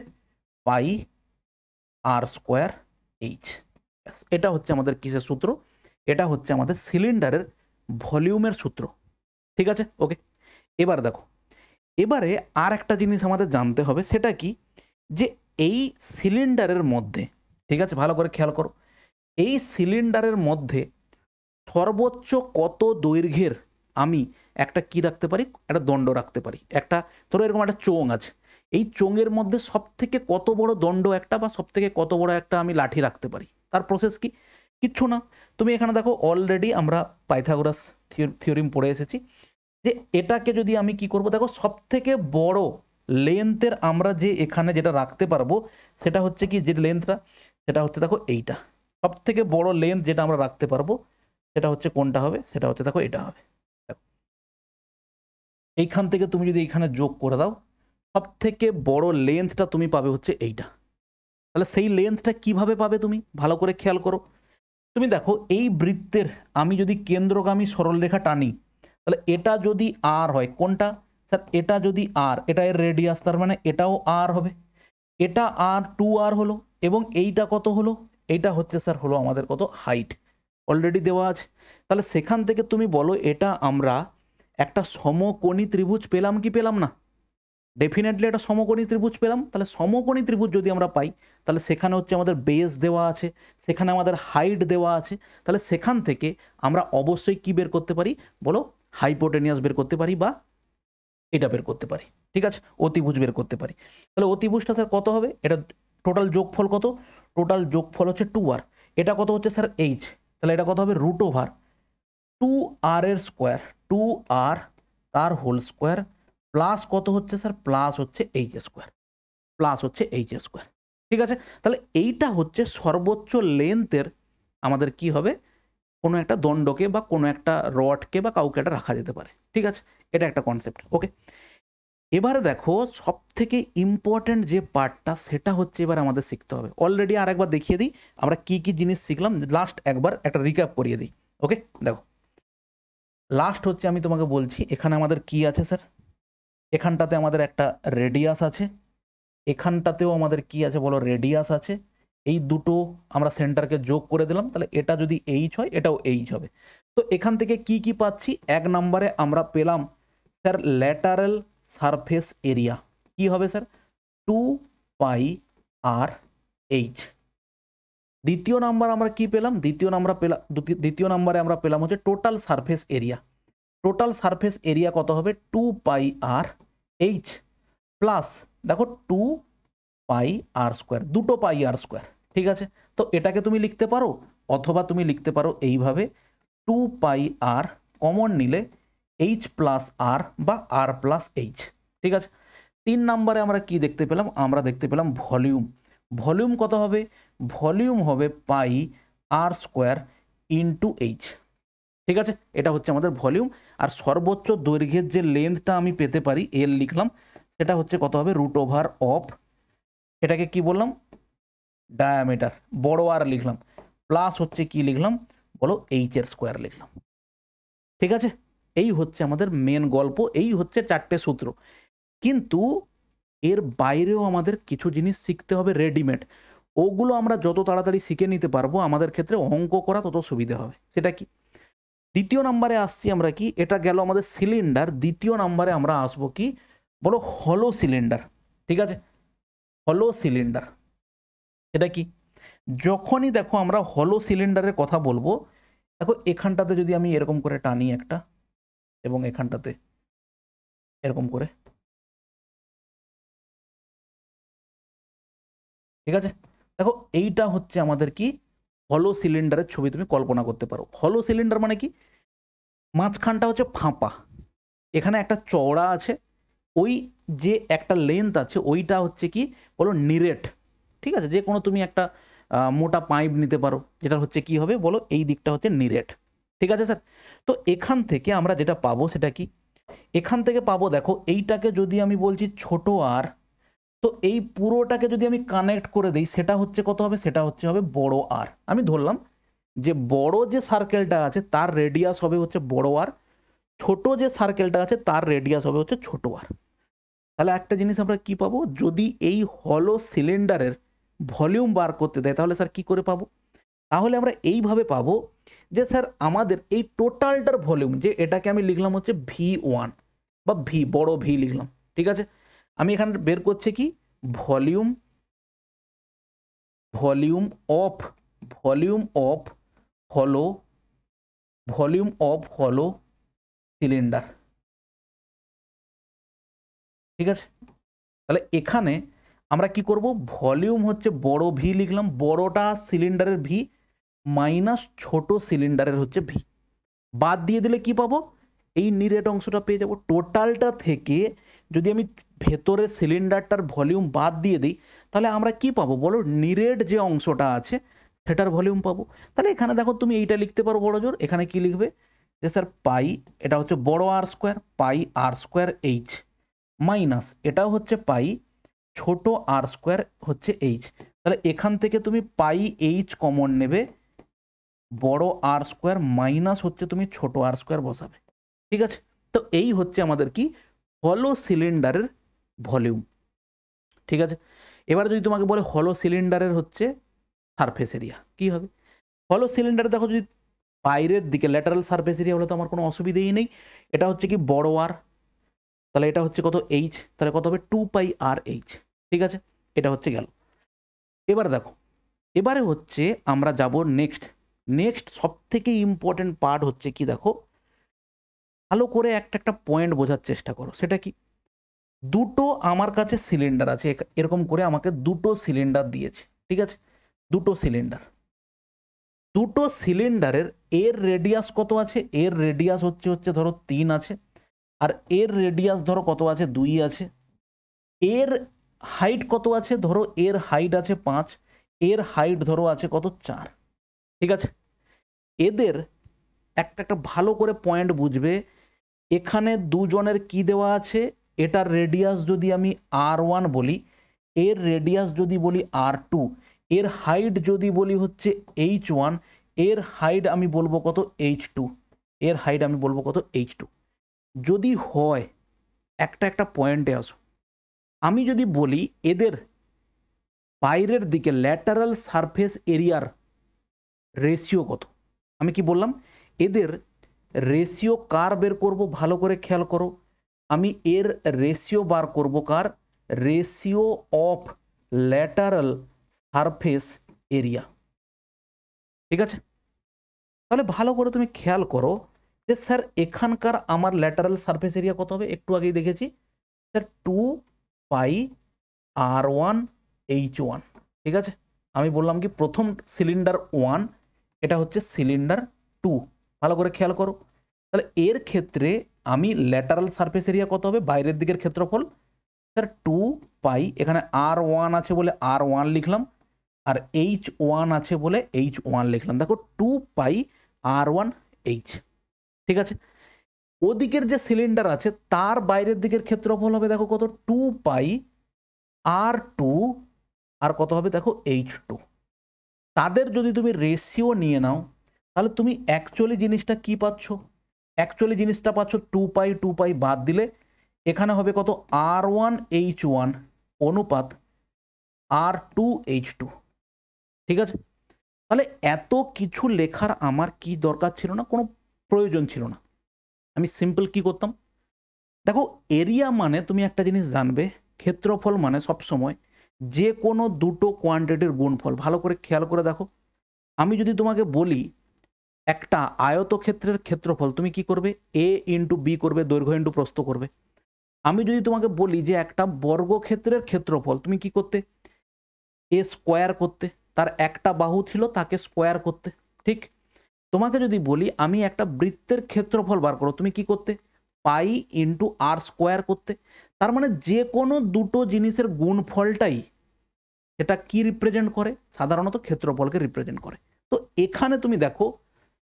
পাই আর স্কোয়ার এইচ। এটা হচ্ছে আমাদের কিসের সূত্র, এটা হচ্ছে আমাদের সিলিন্ডারের ভলিউমের সূত্র। ঠিক আছে, ওকে, এবার দেখো, এবারে আর একটা জিনিস আমাদের জানতে হবে, সেটা কি যে এই সিলিন্ডারের মধ্যে, ঠিক আছে ভালো করে খেয়াল করো, এই সিলিন্ডারের মধ্যে সর্বোচ্চ কত দৈর্ঘ্যের আমি একটা কি রাখতে পারি, একটা দণ্ড রাখতে পারি। একটা ধরো এরকম একটা চোঙ আছে, এই চোঙের মধ্যে সব থেকে কত বড় দণ্ড একটা বা সব থেকে কত বড় একটা আমি লাঠি রাখতে পারি, তার প্রসেস কি, কিচ্ছু না। তুমি এখানে দেখো অলরেডি আমরা পাইথাগোরাস থিওরিম পড়ে এসেছি, যে এটাকে যদি আমি কি করব, দেখো সব থেকে বড় লেন্থের আমরা যে এখানে যেটা রাখতে পারবো সেটা হচ্ছে কি, যে লেন্থটা সেটা হচ্ছে দেখো এইটা, সব থেকে বড় লেন্থ যেটা আমরা রাখতে পারবো সেটা হচ্ছে কোনটা হবে, সেটা হচ্ছে দেখো এটা হবে। এইখান থেকে তুমি যদি এইখানে যোগ করে দাও, সব থেকে বড় লেন্থটা তুমি পাবে হচ্ছে এইটা। তাহলে সেই লেন্থটা কিভাবে পাবে তুমি ভালো করে খেয়াল করো। তুমি দেখো এই বৃত্তের আমি যদি কেন্দ্রগামী সরলরেখা টানি, তাহলে এটা যদি আর হয়, কোনটা স্যার, এটা যদি আর, এটা এর রেডিয়াস, তার মানে এটাও আর হবে, এটা আর 2r হলো, এবং এইটা কত হলো, এইটা হচ্ছে স্যার হলো আমাদের কত হাইট, অলরেডি দেওয়া আছে। তাহলে সেখান থেকে তুমি বলো এটা আমরা একটা সমকোণী ত্রিভুজ পেলাম কি পেলাম না? ডেফিনেটলি একটা সমকোণী ত্রিভুজ পেলাম। তাহলে সমকোণী ত্রিভুজ যদি আমরা পাই, তাহলে সেখানে হচ্ছে আমাদের বেস দেওয়া আছে, সেখানে আমাদের হাইট দেওয়া আছে, তাহলে সেখান থেকে আমরা অবশ্যই কি বের করতে পারি বলো, হাইপোটেনিয়াস বের করতে পারি বা এটা বের করতে পারি, ঠিক আছে, অতিভুজ বের করতে পারি। তাহলে অতিভুজটা স্যার কত হবে, এটা টোটাল যোগফল কত, টোটাল যোগফল হচ্ছে 2r, এটা কত হচ্ছে স্যার h, তাহলে এটা কত হবে √ওভার 2r এর স্কোয়ার, 2r তার হোল স্কোয়ার, প্লাস কত হচ্ছে স্যার, প্লাস হচ্ছে h স্কোয়ার, প্লাস হচ্ছে h স্কোয়ার, ঠিক আছে। তাহলে এইটা হচ্ছে সর্বোচ্চ লেন্থের আমাদের কি হবে, কোনো একটা দণ্ডকে বা কোনো একটা রডকে বা কাউকে একটা রাখা যেতে পারে, ঠিক আছে, এটা একটা কনসেপ্ট। ওকে, এবারে দেখো সব থেকে ইম্পর্টেন্ট যে পার্টটা, সেটা হচ্ছে এবার আমাদের শিখতে হবে। অলরেডি আর একবার দেখিয়ে দিই আমরা কি কি জিনিস শিখলাম, লাস্ট একবার একটা রিক্যাপ করিয়ে দিই। ওকে, দেখো লাস্ট হচ্ছে আমি তোমাকে বলছি, এখানে আমাদের কি আছে স্যার, এখানটাতে আমাদের একটা রেডিয়াস আছে, এখানটাতেও আমাদের কি আছে বলো, রেডিয়াস আছে, এই দুটো আমরা সেন্টারকে যোগ করে দিলাম, তাহলে এটা যদি এইচ হয় এটাও এইচ হবে। তো এখান থেকে কি কি পাচ্ছি, এক নম্বরে আমরা পেলাম স্যার ল্যাটারাল সারফেস এরিয়া, কি হবে স্যার 2πr/h। দ্বিতীয় নাম্বার আমরা কি পেলাম, দ্বিতীয় নাম্বারে আমরা পেলাম হচ্ছে total surface area, total surface area কত হবে 2πr/h প্লাস দেখো 2πr², দুটো πr², ঠিক আছে। তো এটাকে তুমি লিখতে পারো, অথবা তুমি লিখতে পারো এইভাবে 2πr কমন নিলে h প্লাস আর বা r প্লাস h, ঠিক আছে। 3 নম্বরে আমরা কি দেখতে পেলাম, আমরা দেখতে পেলাম ভলিউম, ভলিউম কত হবে, ভলিউম হবে πr² ইন্টু h, ঠিক আছে, এটা হচ্ছে আমাদের ভলিউম। আর সর্বোচ্চ দৈর্ঘ্যের যে লেন্থটা আমি পেতে পারি এল লিখলাম, সেটা হচ্ছে কত হবে √ওভার অফ, এটাকে কি বললাম ডায়ামিটার, বড় আর লিখলাম, প্লাস হচ্ছে কি লিখলাম বলো এইচ এর স্কোয়ার লিখলাম, ঠিক আছে। এই হচ্ছে আমাদের মেন গল্প, এই হচ্ছে 4টে সূত্র। কিন্তু এর বাইরেও আমাদের কিছু জিনিস শিখতে হবে রেডিমেড, ওগুলো আমরা যত তাড়াতাড়ি শিখে নিতে পারবো আমাদের ক্ষেত্রে অঙ্ক করা তত সুবিধা হবে। সেটা কি, দ্বিতীয় নম্বরে আসছি আমরা কি, এটা গেল আমাদের সিলিন্ডার, দ্বিতীয় নম্বরে আমরা আসবো কি বলো হলো সিলিন্ডার, ঠিক আছে, হলো সিলিন্ডার। এটা কি, যখনই দেখো আমরা হলো সিলিন্ডারের কথা বলবো, দেখো এখানটাতে যদি আমি এরকম করে টানি একটা, এবং এখানটাতে এরকম করে, ঠিক আছে, দেখো এইটা হচ্ছে আমাদের কি হলো সিলিন্ডারের ছবি, তুমি কল্পনা করতে পারো। হলো সিলিন্ডার মানে কি, মাঝখানটা হচ্ছে ফাঁপা, এখানে একটা চওড়া আছে, ওই যে একটা লেন্থ আছে ওইটা হচ্ছে কি বলো নিরেট, ঠিক আছে, যে কোনো তুমি একটা মোটা পাইপ নিতে পারো, যেটা হচ্ছে কি হবে বলো এই দিকটা হচ্ছে নিরেট, ঠিক আছে স্যার। তো এখান থেকে আমরা যেটা পাবো সেটা কি, এখান থেকে পাবো দেখো এইটাকে যদি আমি বলছি ছোট আর, তো এই পুরোটাকে যদি আমি কানেক্ট করে দিই সেটা হচ্ছে কত হবে, সেটা হচ্ছে হবে বড় আর। আমি ধরলাম যে বড় যে সার্কেলটা আছে তার রেডিয়াস হবে হচ্ছে বড় আর, ছোট যে সার্কেলটা আছে তার রেডিয়াস হবে হচ্ছে ছোট আর। তাহলে একটা জিনিস আমরা কি পাবো, যদি এই হলো সিলিন্ডারের ভলিউম বার করতে দেয় তাহলে স্যার কি করে পাবো, তাহলে আমরা এইভাবে পাবো যে স্যার আমাদের এই টোটালটার ভলিউম, যে এটাকে আমি লিখলাম হচ্ছে V1 বা ভি, বড় ভি লিখলাম, ঠিক আছে। আমি এখানে বের করছি কি volume, volume of, volume of হলো, ভলিউম অফ হলো সিলিন্ডার, ঠিক আছে। তাহলে এখানে আমরা কি করব, ভলিউম হচ্ছে বড় ভি লিখলাম, বড়টা সিলিন্ডারের ভি মাইনাস ছোট সিলিন্ডারের হচ্ছে ভি, বাদ দিয়ে দিলে কি পাবো, এই নিরেট অংশটা পেয়ে যাব। টোটালটা থেকে যদি আমি ভেতরের সিলিন্ডারটার ভলিউম বাদ দিয়ে দিই তাহলে আমরা কি পাবো বলো, নিরেট যে অংশটা আছে সেটার ভলিউম পাবো। তাহলে এখানে দেখো তুমি এইটা লিখতে পারো বড় জোর, এখানে কি লিখবে যে স্যার পাই, এটা হচ্ছে বড় আর স্কোয়ার, পাই আর স্কোয়ার এইচ, মাইনাস এটাও হচ্ছে পাই ছোট আর স্কোয়ার হচ্ছে এইচ। তাহলে এখান থেকে তুমি পাই এইচ কমন নেবে, বড় আর স্কোয়ার মাইনাস হচ্ছে তুমি ছোট আর স্কোয়ার বসাবে। ঠিক আছে, তো এই হচ্ছে আমাদের কি হলো সিলিন্ডারের ভলিউম। ঠিক আছে, এবার যদি তোমাকে বলে হলো সিলিন্ডারের হচ্ছে সারফেস এরিয়া, কি হবে? হলো সিলিন্ডারে দেখো যদি বাইরের দিকে ল্যাটারাল সারফেস এরিয়া হলে তো আমার কোনো অসুবিধেই নেই। এটা হচ্ছে কি বড় আর, তাহলে এটা হচ্ছে কত এইচ, তাহলে কত হবে 2 পাই আর এইচ। ঠিক আছে, এটা হচ্ছে গেল। এবার দেখো, এবারে হচ্ছে আমরা যাব নেক্সট সব থেকে ইম্পর্টেন্ট পার্ট হচ্ছে কি, দেখো ভালো করে একটা পয়েন্ট বোঝার চেষ্টা করো। সেটা কি, দুটো আমার কাছে সিলিন্ডার আছে, এরকম করে আমাকে দুটো সিলিন্ডার দিয়েছে। ঠিক আছে, দুটো সিলিন্ডারের এর রেডিয়াস কত আছে? এর রেডিয়াস হচ্ছে ধরো 3 আছে, আর এর রেডিয়াস ধরো কত আছে? 2 আছে। এর হাইট কত আছে? ধরো এর হাইট আছে 5, এর হাইট ধরো আছে কত? 4। ঠিক আছে, এদের একটা ভালো করে পয়েন্ট বুঝবে। এখানে দুজনের কি দেওয়া আছে? এটার রেডিয়াস যদি আমি r1 বলি, এর রেডিয়াস যদি বলি r2, এর হাইট যদি বলি হচ্ছে h1, এর হাইট আমি বলবো কত? h2, এর হাইট আমি বলবো কত? h2। যদি হয় একটা পয়েন্টে আসো, আমি যদি বলি এদের বাইরের দিকে ল্যাটারাল সারফেস এরিয়ার রেশিও কত, আমি কি বললাম? এদের রেশিও কার বের করব? ভালো করে খেয়াল করো, আমি এর রেশিও বার করব কার? Ratio of lateral surface area. ঠিক আছে, তাহলে ভালো করে তুমি খেয়াল করো যে স্যার এখানকার আমার ল্যাটারাল সারফেস এরিয়া কত হবে? একটু আগেই দেখেছি স্যার 2 পাই r1 h1। ঠিক আছে, আমি বললাম কি প্রথম সিলিন্ডার 1, এটা হচ্ছে সিলিন্ডার 2। ভালো করে খেয়াল করো, তাহলে এর ক্ষেত্রে আমি ল্যাটারাল সারফেস এরিয়া কত হবে? বাইরের দিকের ক্ষেত্রফল স্যার 2 পাই, এখানে r1 আছে বলে r1 লিখলাম, আর h1 আছে বলে h1 লিখলাম। দেখো 2 পাই r1 h। ঠিক আছে, ওদিকের যে সিলিন্ডার আছে তার বাইরের দিকের ক্ষেত্রফল হবে দেখো কত? 2 পাই r2, আর কত হবে দেখো? h2। তাদের যদি তুমি রেশিও নিয়ে নাও, তাহলে তুমি অ্যাকচুয়ালি জিনিসটা কি পাচ্ছ? অ্যাকচুয়ালি জিনিসটা পাচ্ছ 2 পাই বাদ দিলে এখানে হবে কত? r1 h1 অনুপাত r2 h2। ঠিক আছে, তাহলে এত কিছু লেখার আমার কি দরকার ছিল না, কোনো প্রয়োজন ছিল না। আমি সিম্পল কি করতাম, দেখো এরিয়া মানে তুমি একটা জিনিস জানবে, ক্ষেত্রফল মানে সবসময় যে কোনো দুটো কোয়ান্টিটির গুণফল। ভালো করে খেয়াল করে দেখো, আমি যদি তোমাকে বলি একটা আয়তক্ষেত্রের ক্ষেত্রফল, তুমি কি করবে? a ইন্টু বি করবে, দৈর্ঘ্য ইন্টু প্রস্থ করবে। আমি যদি তোমাকে বলি যে একটা বর্গক্ষেত্রের ক্ষেত্রফল, তুমি কি করতে? এ স্কোয়ার করতে, তার একটা বাহু ছিল তাকে স্কোয়ার করতে। ঠিক, তোমাকে যদি বলি আমি একটা বৃত্তের ক্ষেত্রফল বার করো, তুমি কি করতে? পাই ইন্টু আর স্কোয়ার করতে। তার মানে যে কোনো দুটো জিনিসের গুণফলটাই এটা কি রিপ্রেজেন্ট করে? সাধারণত ক্ষেত্রফলকে রিপ্রেজেন্ট করে। তো এখানে তুমি দেখো,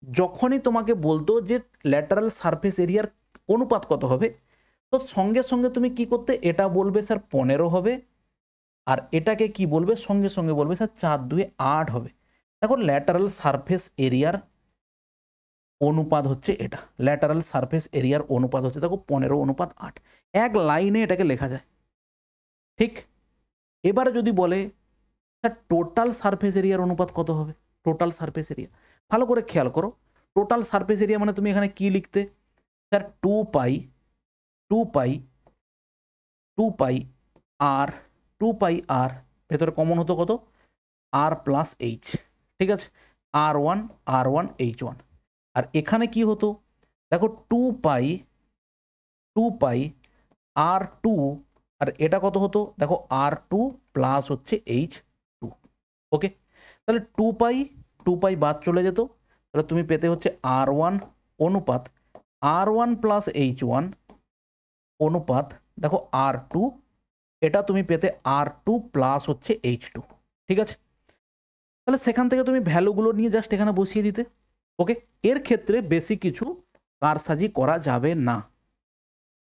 যখনই তোমাকে বলতো যে ল্যাটারাল সারফেস এরিয়ার অনুপাত কত হবে, তো সঙ্গে সঙ্গে তুমি কি করতে? এটা বলবে স্যার 15 হবে, আর এটাকে কি বলবে? সঙ্গে সঙ্গে বলবে স্যার 4 2 8 হবে। দেখো ল্যাটারাল সারফেস এরিয়ার অনুপাত হচ্ছে এটা, ল্যাটারাল সারফেস এরিয়ার অনুপাত হচ্ছে দেখো 15:8। এক লাইনে এটাকে লেখা যায়। ঠিক, এবারে যদি বলে স্যার টোটাল সারফেস এরিয়ার অনুপাত কত হবে? টোটাল সারফেস এরিয়া, ভালো করে খেয়াল করো, টোটাল সারফেস এরিয়া মানে তুমি এখানে কি লিখতে? স্যার 2 পাই আর 2 পাই আর ভেতরে কমন হতো কত? আর প্লাস এইচ। ঠিক আছে, r1 h1। আর এখানে কি হতো? দেখো 2 পাই r2, আর এটা কত হতো? দেখো r2 প্লাস হচ্ছে h2। ওকে, তাহলে 2 পাই বাদ চলে যেত, তাহলে তুমি পেতে হচ্ছে r1 অনুপাত r1 প্লাস h1 অনুপাত দেখো r2, এটা তুমি পেতে r2 প্লাস হচ্ছে h2। ঠিক আছে, তাহলে সেখান থেকে তুমি ভ্যালুগুলো নিয়ে জাস্ট এখানে বসিয়ে দিতে। ওকে, এর ক্ষেত্রে বেশি কিছু কারসাজি করা যাবে না।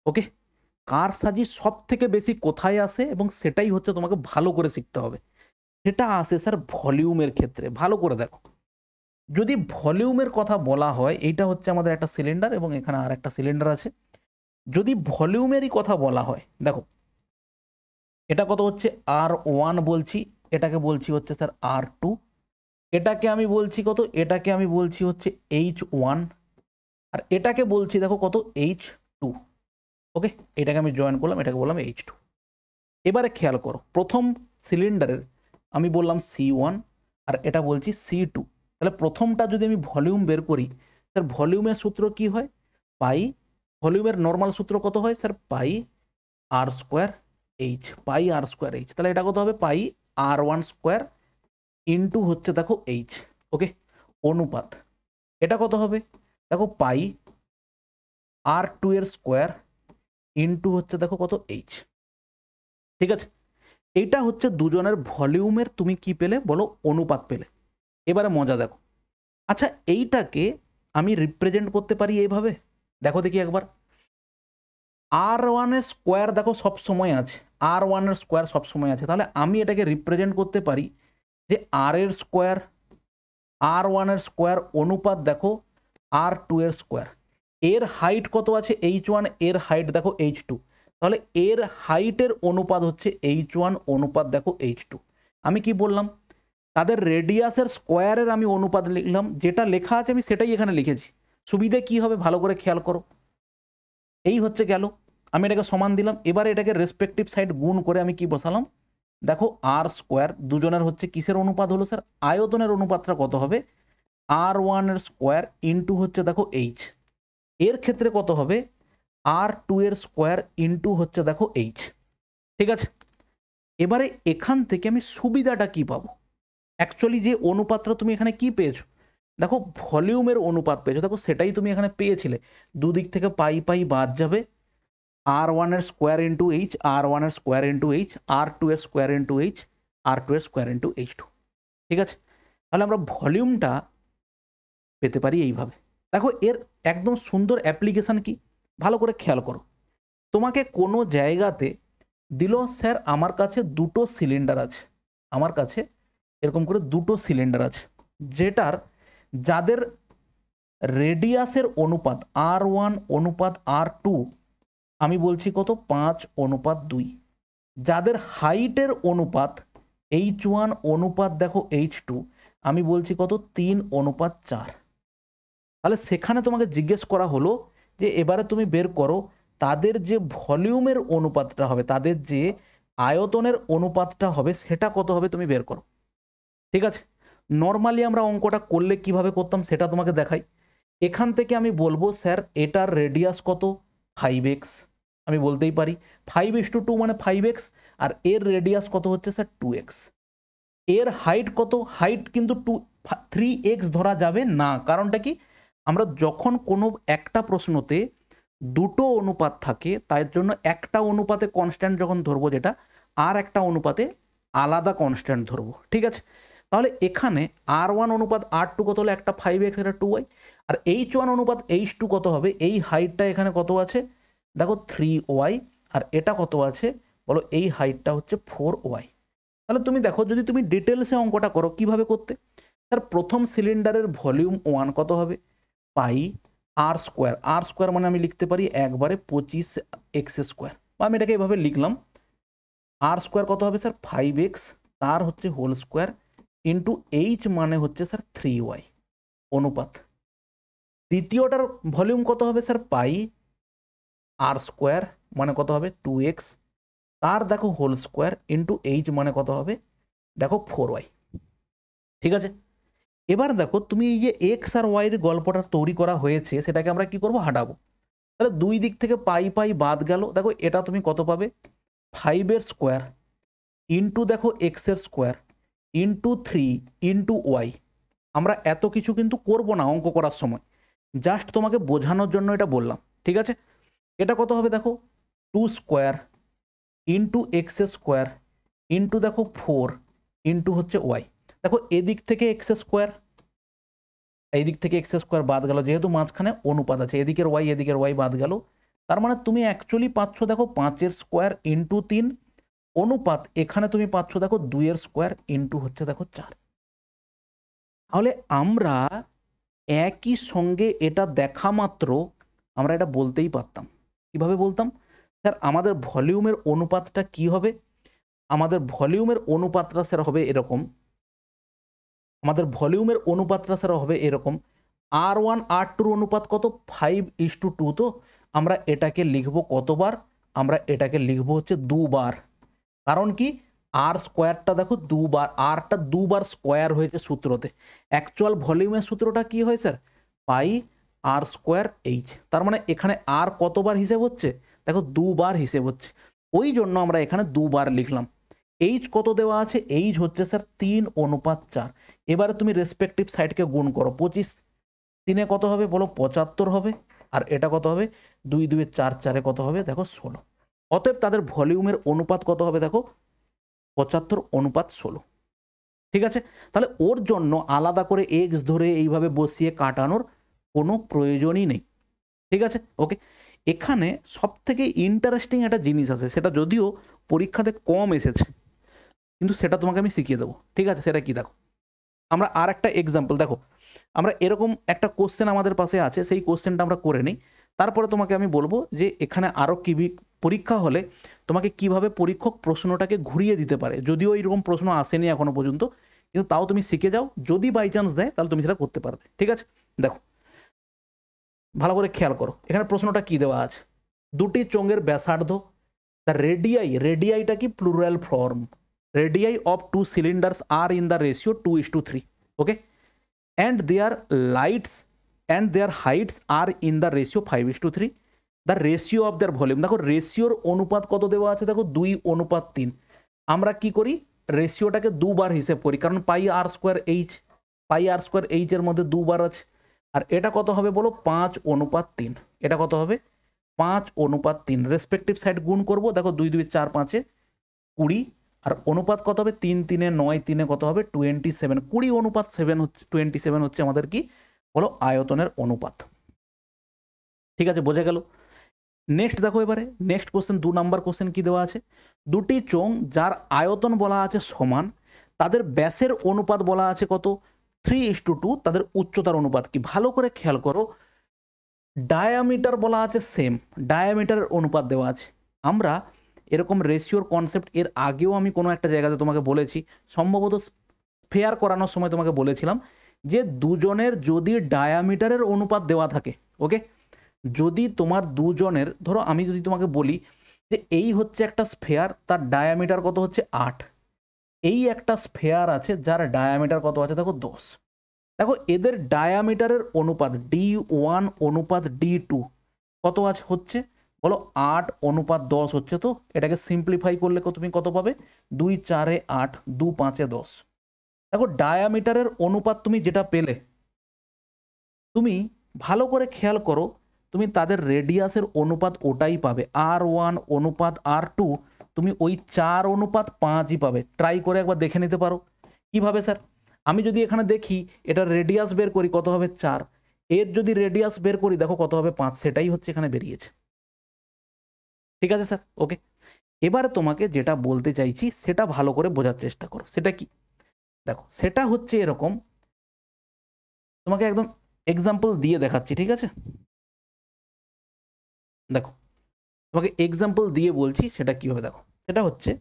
ওকে, কারসাজি সব থেকে বেশি কোথায় আসে এবং সেটাই হচ্ছে তোমাকে ভালো করে শিখতে হবে। সেটা আসে স্যার ভলিউমের ক্ষেত্রে। ভালো করে দেখো, যদি ভলিউমের কথা বলা হয়, এইটা হচ্ছে আমাদের একটা সিলিন্ডার এবং এখানে আর একটা সিলিন্ডার আছে। যদি ভলিউমেরই কথা বলা হয়, দেখো এটা কত হচ্ছে R1 বলছি, এটাকে বলছি হচ্ছে স্যার R2, এটাকে আমি বলছি কত, এটাকে আমি বলছি হচ্ছে H1, আর এটাকে বলছি দেখো কত H2। ওকে, এটাকে আমি জয়েন করলাম, এটাকে বললাম H2। এবারে খেয়াল করো, প্রথম সিলিন্ডারের আমি বললাম C1 আর এটা বলছি C2। তাহলে প্রথমটা যদি আমি ভলিউম বের করি, স্যার ভলিউমের সূত্র কি হয়, পাই, ভলিউমের নর্মাল সূত্র কত হয় স্যার, পাই আর স্কোয়ার এইচ, পাই আর স্কোয়ার এইচ। তাহলে এটা কত হবে, পাই R1 স্কোয়ার ইন্টু হচ্ছে দেখো এইচ। ওকে, অনুপাত এটা কত হবে, দেখো পাই R2 এর স্কোয়ার ইন্টু হচ্ছে দেখো কত এইচ। ঠিক আছে, এইটা হচ্ছে দুজনের ভলিউমের তুমি কি পেলে বলো, অনুপাত পেলে। এবারে মজা দেখো, আচ্ছা এইটাকে আমি রিপ্রেজেন্ট করতে পারি এইভাবে, দেখো দেখি একবার। R1 এর স্কোয়ার দেখো সব সময় আছে, R1 এর স্কোয়ার সব সময় আছে, তাহলে আমি এটাকে রিপ্রেজেন্ট করতে পারি যে R এর স্কোয়ার, R1 এর স্কোয়ার অনুপাত দেখো R2 এর স্কোয়ার। এর হাইট কত আছে H1, এর হাইট দেখো H2, তাহলে এর হাইটের অনুপাত হচ্ছে H1 অনুপাত দেখো H2। আমি কি বললাম, তাদের রেডিয়াসের স্কোয়ারের আমি অনুপাত লিখলাম, যেটা লেখা আছে আমি সেটাই এখানে লিখেছি। সুবিধে কি হবে ভালো করে খেয়াল করো, এই হচ্ছে গেল, আমি এটাকে সমান দিলাম। এবারে এটাকে রেসপেক্টিভ সাইড গুণ করে আমি কি বসালাম, দেখো আর স্কোয়ার, দুজনের হচ্ছে কিসের অনুপাত হলো স্যার, আয়তনের অনুপাতটা কত হবে, R1 এর স্কোয়ার ইন্টু হচ্ছে দেখো এইচ। এর ক্ষেত্রে কত হবে, R2 এর স্কোয়ার ইন্টু হচ্ছে দেখো এইচ। ঠিক আছে, এবারে এখান থেকে আমি সুবিধাটা কি পাবো, অ্যাকচুয়ালি যে অনুপাতটা তুমি এখানে কি পেয়েছো, দেখো ভলিউমের অনুপাত পেয়েছো, দেখো সেটাই তুমি এখানে পেয়েছিলে। দুদিক থেকে পাই পাই বাদ যাবে, R1 এর স্কোয়ার ইন্টু এইচ, R1 এর স্কোয়ার ইন্টু এইচ, R2 এর স্কোয়ার ইন্টু এইচ, R2 এর স্কোয়ার ইন্টু H2। ঠিক আছে, তাহলে আমরা ভলিউমটা পেতে পারি এইভাবে। দেখো এর একদম সুন্দর অ্যাপ্লিকেশন কি, ভালো করে খেয়াল করো। তোমাকে কোনো জায়গাতে দিল স্যার আমার কাছে দুটো সিলিন্ডার আছে, আমার কাছে এরকম করে দুটো সিলিন্ডার আছে, যেটার যাদের রেডিয়াসের অনুপাত R1 অনুপাত R2 আমি বলছি কত 5:2, যাদের হাইটের অনুপাত H1 অনুপাত দেখো H2 আমি বলছি কত 3:4। তাহলে সেখানে তোমাকে জিজ্ঞেস করা হলো যে এবারে তুমি বের করো তাদের যে ভলিউমের অনুপাতটা হবে, তাদের যে আয়তনের অনুপাতটা হবে সেটা কত হবে তুমি বের করো। ঠিক আছে, নর্মালি আমরা অঙ্কটা করলে কিভাবে করতাম সেটা তোমাকে দেখাই। এখান থেকে আমি বলবো স্যার এটার রেডিয়াস কত 5x, আমি বলতেই পারি 5:2 মানে 5x, আর এর রেডিয়াস কত হচ্ছে স্যার 2x। এর হাইট কত, হাইট কিন্তু 3x ধরা যাবে না, কারণটা কি, আমরা যখন কোনো একটা প্রশ্নতে দুটো অনুপাত থাকে তার জন্য একটা অনুপাতে কনস্ট্যান্ট যখন ধরবো যেটা, আর একটা অনুপাতে আলাদা কনস্ট্যান্ট ধরবো। ঠিক আছে, তাহলে এখানে R1 অনুপাত R2 কত হলো, একটা 5x এটা 2y, আর H1 অনুপাত H2 কত হবে, এই হাইটটা এখানে কত আছে দেখো 3y, আর এটা কত আছে বলো, এই হাইটটা হচ্ছে 4y। তাহলে তুমি দেখো যদি তুমি ডিটেলসে অঙ্কটা করো কিভাবে করতে, তার প্রথম সিলিন্ডারের ভলিউম 1 কত হবে, পাই আর স্কোয়ার, আর স্কোয়ার মানে আমি লিখতে পারি একবারে 25x স্কোয়ার, বা আমি এটাকে এভাবে লিখলাম, আর স্কোয়ার কত হবে স্যার 5x, তার হচ্ছে হোল স্কোয়ার ইন্টু এইচ মানে হচ্ছে স্যার 3y অনুপাত। দ্বিতীয়টার ভলিউম কত হবে স্যার পাই আর স্কোয়ার মানে কত হবে 2x, তার দেখো হোল স্কোয়ার ইন্টু এইচ মানে কত হবে দেখো 4y। ঠিক আছে, এবার দেখো তুমি এই যে এক্স আর ওয়াই এর গল্পটা তৈরি করা হয়েছে সেটাকে আমরা কি করব, হাঁটাবো। তাহলে দুই দিক থেকে পাই পাই বাদ গেল, দেখো এটা তুমি কত পাবে 5 এর স্কোয়ার ইন্টু দেখো এক্স এর স্কোয়ার ইন্টু 3 ইন্টু ওয়াই। আমরা এত কিছু কিন্তু করব না অঙ্ক করার সময়, জাস্ট তোমাকে বোঝানোর জন্য এটা বললাম। ঠিক আছে, এটা কত হবে দেখো 2 square into x square into দেখো 4 ইন্টু হচ্ছে ওয়াই। দেখো এদিক থেকে এক্স স্কোয়ার, এই দিক থেকে এক্স স্কোয়ার বাদ গেল, যেহেতু মাঝখানে অনুপাত আছে, এদিকের ওয়াই বাদ গেল। তার মানে তুমি অ্যাকচুয়ালি পাচ্ছ দেখো 5 স্কোয়ার ইন্টু 3 অনুপাত এখানে তুমি পাচ্ছ দেখো 2 স্কোয়ার ইন্টু হচ্ছে দেখো 4। তাহলে আমরা একই সঙ্গে এটা দেখা মাত্র আমরা এটা বলতেই পারতাম। কিভাবে বলতাম? স্যার আমাদের ভলিউমের অনুপাতটা কি হবে? আমাদের ভলিউমের অনুপাতটা স্যার হবে এরকম, আমাদের ভলিউমের অনুপাতটা স্যার হবে এরকম, R1 R2 অনুপাত কত? 5:2। তো আমরা এটাকে লিখবো কতবার? আমরা এটাকে লিখবো হচ্ছে 2 বার। কারণ কি? আর স্কোয়ারটা দেখো 2 বার, আরটা 2 বার স্কোয়ার হয়েছে সূত্রতে। অ্যাকচুয়াল ভলিউমের সূত্রটা কি হয় স্যার? পাই আর স্কোয়ার এইচ। তার মানে এখানে আর কতবার হিসেব হচ্ছে? দেখো 2 বার হিসেব হচ্ছে, ওই জন্য আমরা এখানে 2 বার লিখলাম। এইচ কত দেওয়া আছে? এইচ হচ্ছে স্যার 3:4। এবারে তুমি রেসপেক্টিভ সাইডকে গুণ করো, 25 3-এ কত হবে বলো? 75 হবে। আর এটা কত হবে? 2 2 4 4-এ কত হবে দেখো? 16। অতএব তাদের ভলিউমের অনুপাত কত হবে দেখো? 75:16। ঠিক আছে, তাহলে ওর জন্য আলাদা করে এক্স ধরে এইভাবে বসিয়ে কাটানোর কোনো প্রয়োজনই নেই। ঠিক আছে, ওকে। এখানে সব থেকে ইন্টারেস্টিং একটা জিনিস আছে, সেটা যদিও পরীক্ষাতে কম এসেছে, কিন্তু সেটা তোমাকে আমি শিখিয়ে দেবো। ঠিক আছে, সেটা কি দেখো, আমরা আর একটা এক্সাম্পল দেখো, আমরা এরকম একটা কোশ্চেন আমাদের পাশে আছে, সেই কোশ্চেনটা আমরা করে নিই, তারপরে তোমাকে আমি বলবো যে এখানে আরও কি পরীক্ষা হলে তোমাকে কিভাবে পরীক্ষক প্রশ্নটাকে ঘুরিয়ে দিতে পারে। যদিও এইরকম প্রশ্ন আসেনি এখনো পর্যন্ত, কিন্তু তাও তুমি শিখে যাও, যদি বাই চান্স দেয় তাহলে তুমি সেটা করতে পারবে। ঠিক আছে, দেখো ভালো করে খেয়াল করো, এখানে প্রশ্নটা কি দেওয়া আছে? দুটি চোঙের ব্যাসার্ধ, দ্য রেডিয়াইটা কি plural form, radii of 2 cylinders are in the ratio 2:3, okay, and their lights and their heights are in the ratio 5:3, the ratio of their volume। দেখো রেশিওর অনুপাত কত দেওয়া আছে? দেখো 2:3। আমরা কি করি? রেশিওটাকে 2 বার হিসেব করি, কারণ পাই আর স্কোয়ার এইচ এর মধ্যে 2 বার আছে। আর এটা কত হবে বলো? 5:3। এটা কত হবে? 5:3। রেসপেক্টিভ সাইড গুণ করব, দেখো 2 2 4 5-এ 20, আর অনুপাত কত হবে? 3 3-এ 9 3-এ কত হবে? 27। 20:7 হচ্ছে, 27 হচ্ছে আমাদের কি বলো? আয়তনের অনুপাত। ঠিক আছে, বোঝা গেল? নেক্সট দেখো, এবারে নেক্সট কোশ্চেন, 2 নাম্বার কোশ্চেন কি দেওয়া আছে? দুটি চোঙ যার আয়তন বলা আছে সমান, তাদের ব্যাসের অনুপাত বলা আছে কত? 3:2। তাদের উচ্চতার অনুপাত কি? ভালো করে খেয়াল করো, ডায়ামিটার বলা আছে সেম, ডায়ামিটারের অনুপাত দেওয়া আছে। আমরা এরকম রেশিওর কনসেপ্ট এর আগেও আমি কোনো একটা জায়গাতে তোমাকে বলেছি, সম্ভবত ফেয়ার করানোর সময় তোমাকে বলেছিলাম যে দুজনের যদি ডায়ামিটারের অনুপাত দেওয়া থাকে, ওকে, যদি তোমার দুজনের, ধরো আমি যদি তোমাকে বলি যে এই হচ্ছে একটা স্ফেয়ার, তার ডায়ামিটার কত হচ্ছে 8, এই একটা স্ফেয়ার আছে যার ডায়ামিটার কত আছে দেখো 10। দেখো এদের ডায়ামিটারের অনুপাত D1:D2 কত আছে হচ্ছে বলো? 8:10 হচ্ছে। তো এটাকে সিম্পলিফাই করলে তুমি কত পাবে? 2 4-এ 8, 2 5-এ 10। দেখো ডায়ামিটারের অনুপাত তুমি যেটা পেলে, তুমি ভালো করে খেয়াল করো, তুমি তাদের রেডিয়াসের অনুপাত ওটাই পাবে, R1:R2 তুমি ওই 4:5ই পাবে। ট্রাই করে একবার দেখে নিতে পারো। কিভাবে স্যার? আমি যদি এখানে দেখি এটা রেডিয়াস বের করি কত হবে? 4, এর যদি রেডিয়াস বের করি দেখো কত হবে? 5। সেটাই হচ্ছে এখানে বেরিয়েছে। ঠিক আছে স্যার, ওকে। এবারে তোমাকে যেটা বলতে চাইছি সেটা ভালো করে বোঝার চেষ্টা করো। সেটা কি? দেখো সেটা হচ্ছে এরকম, তোমাকে একদম এক্সাম্পল দিয়ে দেখাচ্ছি। ঠিক আছে, দেখো তোমাকে এক্সাম্পল দিয়ে বলছি সেটা কি হবে। দেখো সেটা হচ্ছে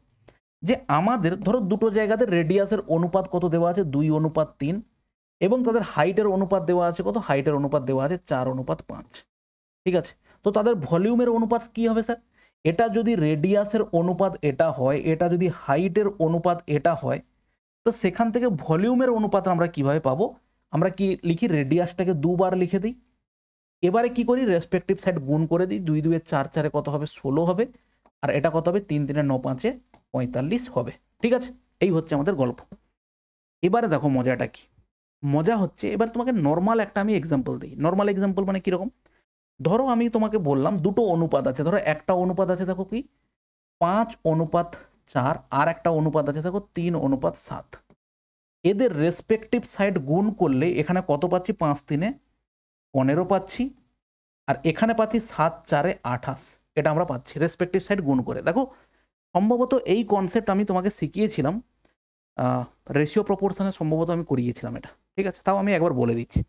যে আমাদের ধরো দুটো জায়গাতে রেডিয়াসের অনুপাত কত দেওয়া আছে? 2:3, এবং তাদের হাইটের অনুপাত দেওয়া আছে কত? হাইটের অনুপাত দেওয়া আছে 4:5। ঠিক আছে, তো তাদের ভলিউমের অনুপাত কি হবে স্যার? এটা যদি রেডিয়াসের অনুপাত এটা হয়, এটা যদি হাইটের অনুপাত এটা হয়, তো সেখান থেকে ভলিউমের অনুপাত আমরা কিভাবে পাবো? আমরা কি লিখি? রেডিয়াসটাকে 2 বার লিখে দিই, এবারে কি করি? রেসপেক্টিভ সাইড গুণ করে দিই, 2 2 4 4-এ কত হবে? 16 হবে। আর এটা কত হবে? 3 3-এ 9 5-এ 45 হবে। ঠিক আছে, এই হচ্ছে আমাদের গল্প। এবারে দেখো মজাটা কি? মজা হচ্ছে এবার তোমাকে নর্মাল একটা আমি এক্সাম্পল দিই। নর্মাল এক্সাম্পল মানে কিরকম? ধরো আমি তোমাকে বললাম দুটো অনুপাত আছে, ধরো একটা অনুপাত আছে দেখো কি 5:4, আর একটা অনুপাত আছে দেখো 3:7। এদের রেসপেক্টিভ সাইড গুণ করলে এখানে কত পাচ্ছি, 5 3 15 পাচ্ছি, আর এখানে পাচ্ছি 7 4 28, এটা আমরা পাচ্ছি রেসপেক্টিভ সাইড গুণ করে। দেখো সম্ভবত এই কনসেপ্ট আমি তোমাকে শিখিয়েছিলাম রেশিও প্রপোর্শনে, সম্ভবত আমি করিয়েছিলাম এটা, ঠিক আছে, তাও আমি একবার বলে দিচ্ছি।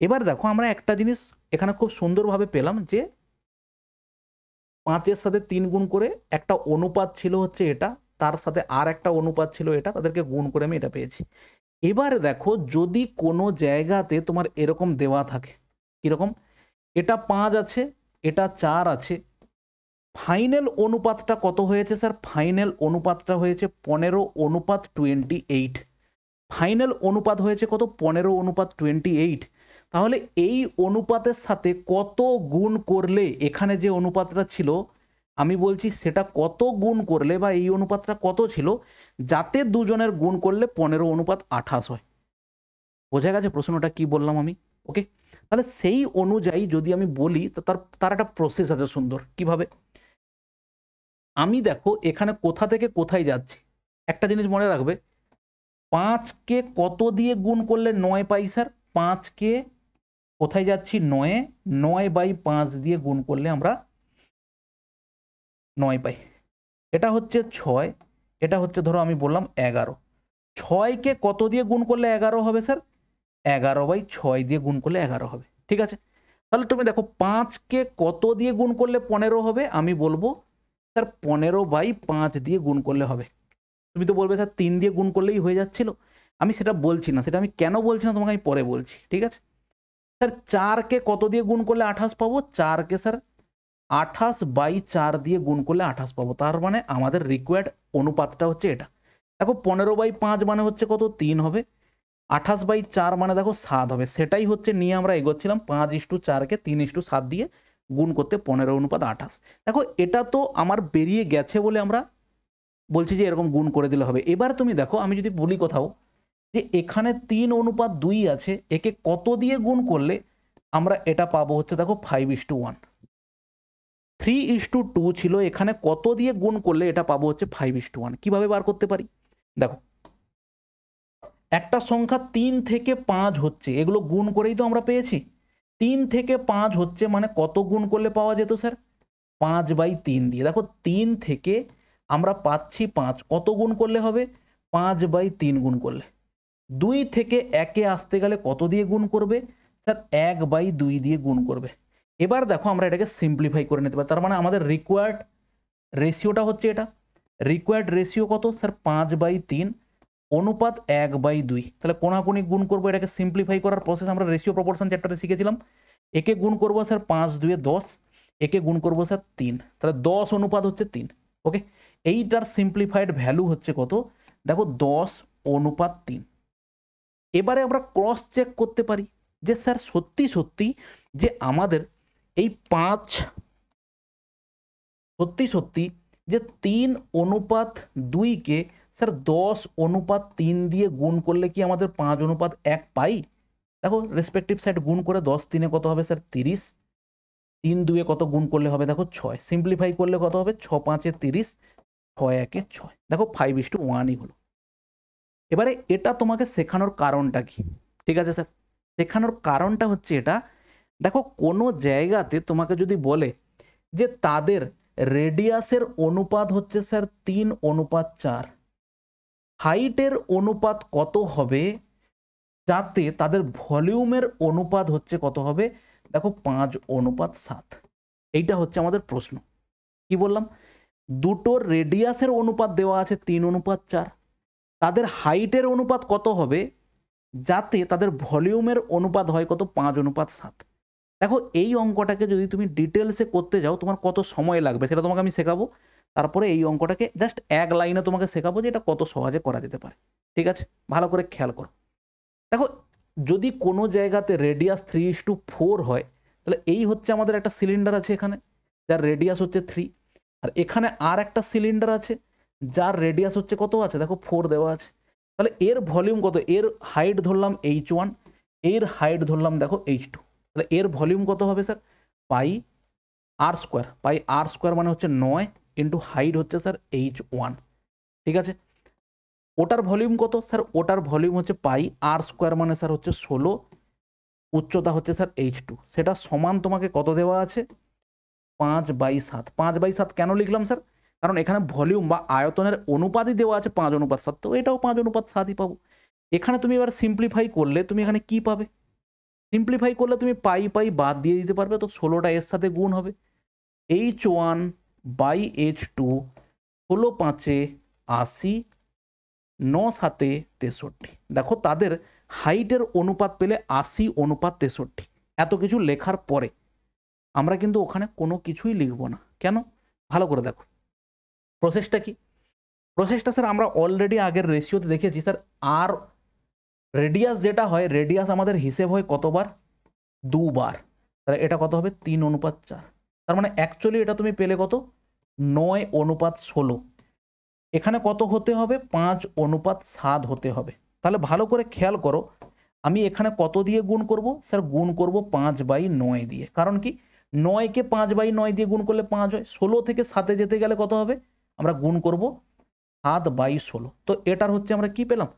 এবার দেখো আমরা একটা জিনিস এখানে খুব সুন্দরভাবে পেলাম যে 5 এর সাথে 3 গুণ করে একটা অনুপাত ছিল হচ্ছে এটা, তার সাথে আর একটা অনুপাত ছিল এটা, তাদেরকে গুণ করে আমি এটা পেয়েছি। এবার দেখো যদি কোনো জায়গাতে তোমার এরকম দেওয়া থাকে, কিরকম, এটা 5 আছে, এটা 4 আছে, ফাইনাল অনুপাতটা কত হয়েছে স্যার, ফাইনাল অনুপাতটা হয়েছে 15:28, ফাইনাল অনুপাত হয়েছে কত, 15:28। তাহলে এই অনুপাতের সাথে কত গুণ করলে, এখানে যে অনুপাতটা ছিল আমি বলছি সেটা কত গুণ করলে, বা এই অনুপাতটা কত ছিল যাতে দুজনের গুণ করলে 15:28 হয়। বোঝা গেছে প্রশ্নটা কি বললাম আমি? ওকে, তাহলে সেই অনুযায়ী যদি আমি বলি তো তার একটা প্রসেস আছে সুন্দর। কিভাবে, আমি দেখো এখানে কোথা থেকে কোথায় যাচ্ছি, একটা জিনিস মনে রাখবে, 5কে কত দিয়ে গুণ করলে 9 পাই স্যার, 5কে কোথায় যাচ্ছি, 9/5 দিয়ে গুণ করলে আমরা 9 পাই। এটা হচ্ছে 6, এটা হচ্ছে ধরো আমি বললাম 11। 6কে কত দিয়ে গুণ করলে 11 হবে স্যার, 11/6 দিয়ে গুণ করলে 11 হবে, ঠিক আছে। তাহলে তুমি দেখো 5কে কত দিয়ে গুণ করলে 15 হবে, আমি বলবো স্যার 15/5 দিয়ে গুণ করলে হবে। তুমি তো বলবে স্যার 3 দিয়ে গুণ করলেই হয়ে যাচ্ছিল, আমি সেটা বলছি না, সেটা আমি কেন বলছি না তোমাকে আমি পরে বলছি, ঠিক আছে। স্যার 4কে কত দিয়ে গুণ করলে 28 পাবো, 4কে স্যার 28/4 দিয়ে গুণ করলে 28 পাবো। তার মানে আমাদের রিকোয়ার্ড অনুপাতটা হচ্ছে এটা। দেখো 15/5 মানে হচ্ছে কত, 3 হবে, 28/4 মানে দেখো 7 হবে, সেটাই হচ্ছে নিয়ে আমরা এগোচ্ছিলাম, 5:4কে 3:7 দিয়ে গুণ করতে 15:28। দেখো এটা তো আমার বেরিয়ে গেছে বলে আমরা বলছি যে এরকম গুণ করে দিলে হবে। এবার তুমি দেখো আমি যদি বলি কোথাও যে এখানে 3:2 আছে, একে কত দিয়ে গুণ করলে আমরা এটা পাবো হচ্ছে দেখো 5:1। 3:2 ছিল, এখানে কত দিয়ে গুণ করলে এটা পাবো হচ্ছে 5:1। কিভাবে বার করতে পারি, দেখো একটা সংখ্যা 3 থেকে 5 হচ্ছে, এগুলো গুণ করেই তো আমরা পেয়েছি। 3 থেকে 5 হচ্ছে মানে কত গুণ করলে পাওয়া যেত স্যার, 5/3 দিয়ে। দেখো 3 থেকে আমরা পাচ্ছি 5, কত গুণ করলে হবে, 5/3 গুণ করলে। 2 থেকে 1-এ আসতে গেলে কত দিয়ে গুণ করবে স্যার, 1/2 দিয়ে গুণ করবে। এবার দেখো আমরা এটাকে সিম্পলিফাই করে নিতে পারি, তার মানে আমাদের রিকোয়ার্ড রেশিওটা হচ্ছে এটা। রিকোয়ার্ড রেশিও কত স্যার, 5/3 অনুপাত 1/2। তাহলে কোনাকুনি গুণ করবো, এটাকে সিম্পলিফাই করার প্রসেস আমরা রেশিও প্রপোর্শন চ্যাপ্টারে শিখেছিলাম। একে গুণ করবো স্যার 5×2 10, একে গুণ করবো স্যার 3, তাহলে 10 অনুপাত হচ্ছে 3। ওকে, এইটার সিম্পলিফাইড ভ্যালু হচ্ছে কত, দেখো 10:3। এবারে আমরা ক্রস চেক করতে পারি যে স্যার সত্যি সত্যি যে আমাদের এই 5 সত্যি সত্যি যে 3:2কে স্যার 10:3 দিয়ে গুণ করলে কি আমাদের 5:1 পাই। দেখো রেসপেক্টিভ সাইড গুণ করে 10 3-এ কত হবে স্যার 30, 3 2-এ কত গুণ করলে হবে দেখো 6, সিম্পলিফাই করলে কত হবে 6 5-এ 30, 6 1-এ 6, দেখো 5:1ই হলো। এবারে এটা তোমাকে শেখানোর কারণটা কি, ঠিক আছে স্যার, শেখানোর কারণটা হচ্ছে এটা। দেখো কোনো জায়গাতে তোমাকে যদি বলে যে তাদের রেডিয়াসের অনুপাত হচ্ছে স্যার 3:4, হাইটের অনুপাত কত হবে যাতে তাদের ভলিউমের অনুপাত হচ্ছে কত হবে, দেখো 5:7। এইটা হচ্ছে আমাদের প্রশ্ন। কি বললাম, দুটো রেডিয়াসের অনুপাত দেওয়া আছে 3:4, তাদের হাইটের অনুপাত কত হবে যাতে তাদের ভলিউমের অনুপাত হয় কত, 5:7। দেখো এই অঙ্কটাকে যদি তুমি ডিটেলসে করতে যাও তোমার কত সময় লাগবে সেটা তোমাকে আমি শেখাবো। তারপরে এই অঙ্কটাকে জাস্ট এক লাইনে তোমাকে শেখাবো যে এটা কত সহজে করা যেতে পারে, ঠিক আছে, ভালো করে খেয়াল করো। দেখো যদি কোনো জায়গাতে রেডিয়াস 3:4 হয়, তাহলে এই হচ্ছে আমাদের একটা সিলিন্ডার আছে এখানে যার রেডিয়াস হচ্ছে 3, আর এখানে আর একটা সিলিন্ডার আছে যার রেডিয়াস হচ্ছে কত আছে, দেখো 4 দেওয়া আছে। তাহলে এর ভলিউম কত, এর হাইট ধরলাম h1, এর হাইট ধরলাম দেখো h2, তাহলে এর ভলিউম কত হবে স্যার, πr², মানে হচ্ছে 9 ইন্টু হাইট হচ্ছে স্যার h1, ঠিক আছে। ওটার ভলিউম কত স্যার? ওটার ভলিউম হচ্ছে পাই, আর স্কোয়ার মানে স্যার হচ্ছে 16, উচ্চতা হচ্ছে স্যার H2, সেটা সমান তোমাকে কত দেওয়া আছে? 5/7। 5/7 কেন লিখলাম স্যার? কারণ এখানে ভলিউম বা আয়তনের অনুপাতই দেওয়া আছে 5:7, তো এটাও 5:7ই পাবো। এখানে তুমি এবার সিম্পলিফাই করলে তুমি এখানে কি পাবে? সিম্পলিফাই করলে তুমি পাই পাই বাদ দিয়ে দিতে পারবে, তো 16টা এর সাথে গুণ হবে। H1/H2 16×5 80, 9×7 63। দেখো তাদের হাইটের অনুপাত পেলে 80:63। এত কিছু লেখার পরে আমরা কিন্তু ওখানে কোনো কিছুই লিখব না। কেন? ভালো করে দেখো প্রসেসটা কি। প্রসেসটা স্যার আমরা অলরেডি আগের রেশিওতে দেখেছি স্যার। আর রেডিয়াস যেটা হয়, রেডিয়াস আমাদের হিসেব হয় কতবার? 2 বার। তাহলে এটা কত হবে? 3:4। তার মানে অ্যাকচুয়ালি এটা তুমি পেলে কত? 9:16। এখানে কত হতে হবে? 5:7 হতে হবে। তাহলে ভালো করে খেয়াল করো, আমি এখানে কত দিয়ে গুণ করব? স্যার গুণ করব 5/9 দিয়ে। কারণ কি? 9কে 5/9 দিয়ে গুণ করলে 5 হয়। 16 থেকে 7-এ যেতে গেলে কত হবে? আমরা গুণ করব 7/16। তো এটার হচ্ছে আমরা কি পেলাম?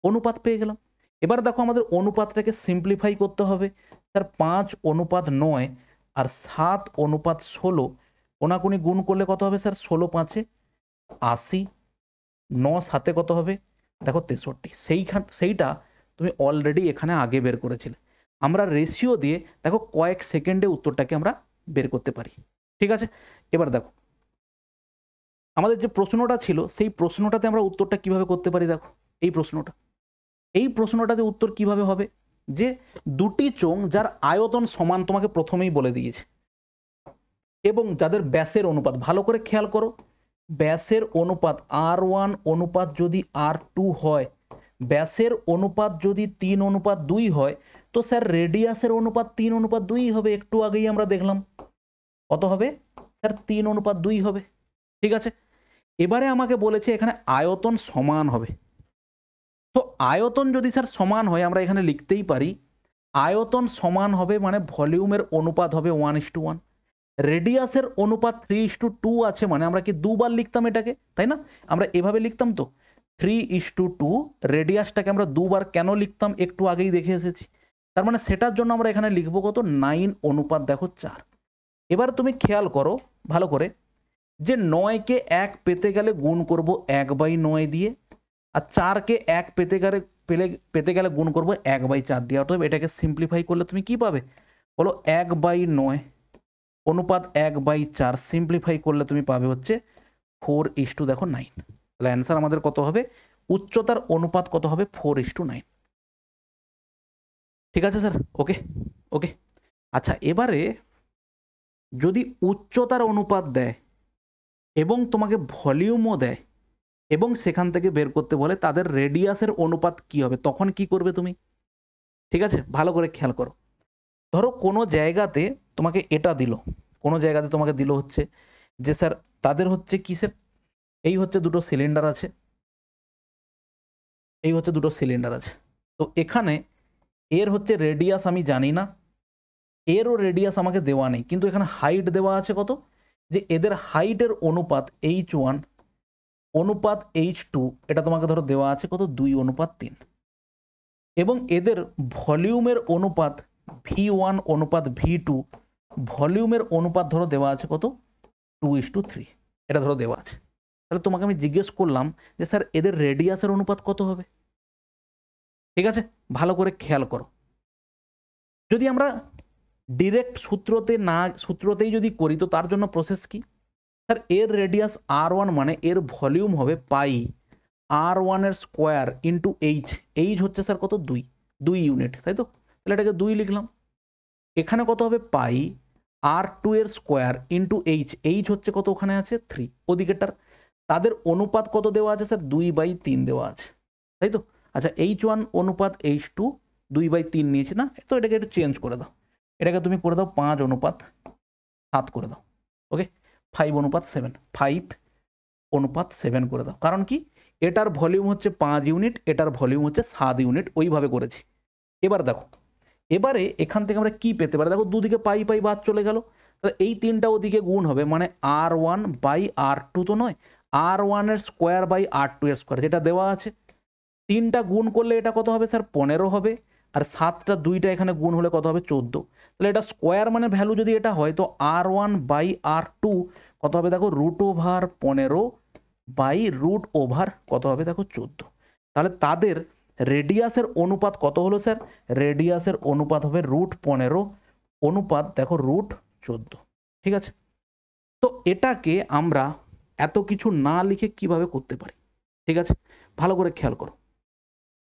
অনুপাত পেয়ে গেলাম। এবার দেখো আমাদের অনুপাতটাকে সিম্পলিফাই করতে হবে। স্যার 5:9 আর 7:16 কোনাকুনি গুণ করলে কত হবে স্যার? 16×5 80, 9×7 কত হবে? দেখো 63। সেইটা তুমি অলরেডি এখানে আগে বের করেছিলে। আমরা রেশিও দিয়ে দেখো কয়েক সেকেন্ডে উত্তরটাকে আমরা বের করতে পারি। ঠিক আছে, এবার দেখো আমাদের যে প্রশ্নটা ছিল সেই প্রশ্নটাতে আমরা উত্তরটা কিভাবে করতে পারি। দেখো এই প্রশ্নটাতে উত্তর কিভাবে হবে, যে দুটি চোঙ যার আয়তন সমান তোমাকে প্রথমেই বলে দিয়েছে এবং যাদের ব্যাসের অনুপাত, ভালো করে খেয়াল করো, ব্যাসের অনুপাত R1 অনুপাত যদি R2 হয়, ব্যাসের অনুপাত যদি 3:2 হয়, তো স্যার রেডিয়াসের অনুপাত 3:2 হবে। একটু আগেই আমরা দেখলাম কত হবে স্যার? 3:2 হবে। ঠিক আছে, এবারে আমাকে বলেছে এখানে আয়তন সমান হবে। তো আয়তন যদি স্যার সমান হয়, আমরা এখানে লিখতেই পারি আয়তন সমান হবে মানে ভলিউমের অনুপাত হবে 1:1। রেডিয়াসের অনুপাত 3:2 আছে, মানে আমরা কি দুবার লিখতাম এটাকে, তাই না? আমরা এভাবে লিখতাম তো 3:2। রেডিয়াসটাকে আমরা দুবার কেন লিখতাম একটু আগেই দেখে এসেছি। তার মানে সেটার জন্য আমরা এখানে লিখবো কত? 9:4। এবার তুমি খেয়াল করো ভালো করে, যে 9কে 1 পেতে গেলে গুণ করব 1/9 দিয়ে, আর 4কে 1 পেতে গেলে গুণ করব 1/4 দিয়ে। অতএব এটাকে সিম্পলিফাই করলে তুমি কি পাবে বলো? 1/9 অনুপাত 1/4 সিম্পলিফাই করলে তুমি পাবে হচ্ছে 4:9। দেখো 9। তাহলে অ্যান্সার আমাদের কত হবে? উচ্চতার অনুপাত কত হবে? 4:9। ঠিক আছে স্যার, ওকে ওকে। আচ্ছা, এবারে যদি উচ্চতার অনুপাত দেয় এবং তোমাকে ভলিউমও দেয় এবং সেখান থেকে বের করতে বলে তাদের রেডিয়াসের অনুপাত কি হবে, তখন কি করবে তুমি? ঠিক আছে, ভালো করে খেয়াল করো। ধরো কোনো জায়গাতে তোমাকে এটা দিল, কোনো জায়গাতে তোমাকে দিল হচ্ছে যে স্যার তাদের হচ্ছে কিসের, এই হচ্ছে দুটো সিলিন্ডার আছে, এই হচ্ছে দুটো সিলিন্ডার আছে। তো এখানে এর হচ্ছে রেডিয়াস আমি জানি না, এরও রেডিয়াস আমাকে দেওয়া নেই, কিন্তু এখানে হাইট দেওয়া আছে কত? যে এদের হাইটের অনুপাত H1 অনুপাত H2, এটা তোমাকে ধরো দেওয়া আছে কত? 2:3। এবং এদের ভলিউমের অনুপাত V1 অনুপাত V2, ভলিউমের অনুপাত ধরো দেওয়া আছে কত? 2:3। এটা ধরো দেওয়া আছে। তাহলে তোমাকে আমি জিজ্ঞেস করলাম যে স্যার এদের রেডিয়াসের অনুপাত কত হবে? ঠিক আছে, ভালো করে খেয়াল করো। যদি আমরা ডিরেক্ট সূত্রতেই যদি করি, তো তার জন্য প্রসেস কি স্যার? এর রেডিয়াস R1 মানে এর ভলিউম হবে পাই R1 এর স্কোয়ার ইন্টু এইচ হচ্ছে স্যার কত? 2 ইউনিট, তাই তো? তাহলে এটাকে 2 লিখলাম। এখানে কত হবে? পাই R2 এর স্কোয়ার ইন্টু এইচ হচ্ছে কত? ওখানে আছে 3 ওদিকেটার। তাদের অনুপাত কত দেওয়া আছে স্যার? 2/3 দেওয়া আছে, তাই তো? আচ্ছা, H1 অনুপাত H2 2/3 নিয়েছি না, তো এটাকে একটু চেঞ্জ করে দাও, এটাকে তুমি করে দাও 5:7 করে দাও। ওকে, 5:7, 5:7 করে দাও। কারণ কি? এটার ভলিউম হচ্ছে 5 ইউনিট, এটার ভলিউম হচ্ছে 7 ইউনিট, ওইভাবে করেছি। এবার দেখো, এবারে এখান থেকে আমরা কি পেতে পারি? দেখো দুদিকে পাই বাদ চলে গেল, তাহলে এই 3টা ওদিকে গুণ হবে, মানে R1/R2 তো নয়, r1 square by r2 square, যেটা দেওয়া আছে। 3টা গুণ করলে এটা কত হবে স্যার? 15 হবে। আর 7টা 2টা এখানে গুণ হলে কত হবে? 14। তাহলে এটা স্কোয়ার মানে ভ্যালু যদি এটা হয়, তো r1 বাই r2 কত হবে দেখো? √15 বাই √ওভার কত হবে দেখো? 14। তাহলে তাদের রেডিয়াসের অনুপাত কত হলো স্যার? রেডিয়াসের অনুপাত হবে √15 অনুপাত দেখো √14। ঠিক আছে, তো এটাকে আমরা এত কিছু না লিখে কিভাবে করতে পারি? ঠিক আছে, ভালো করে খেয়াল করো।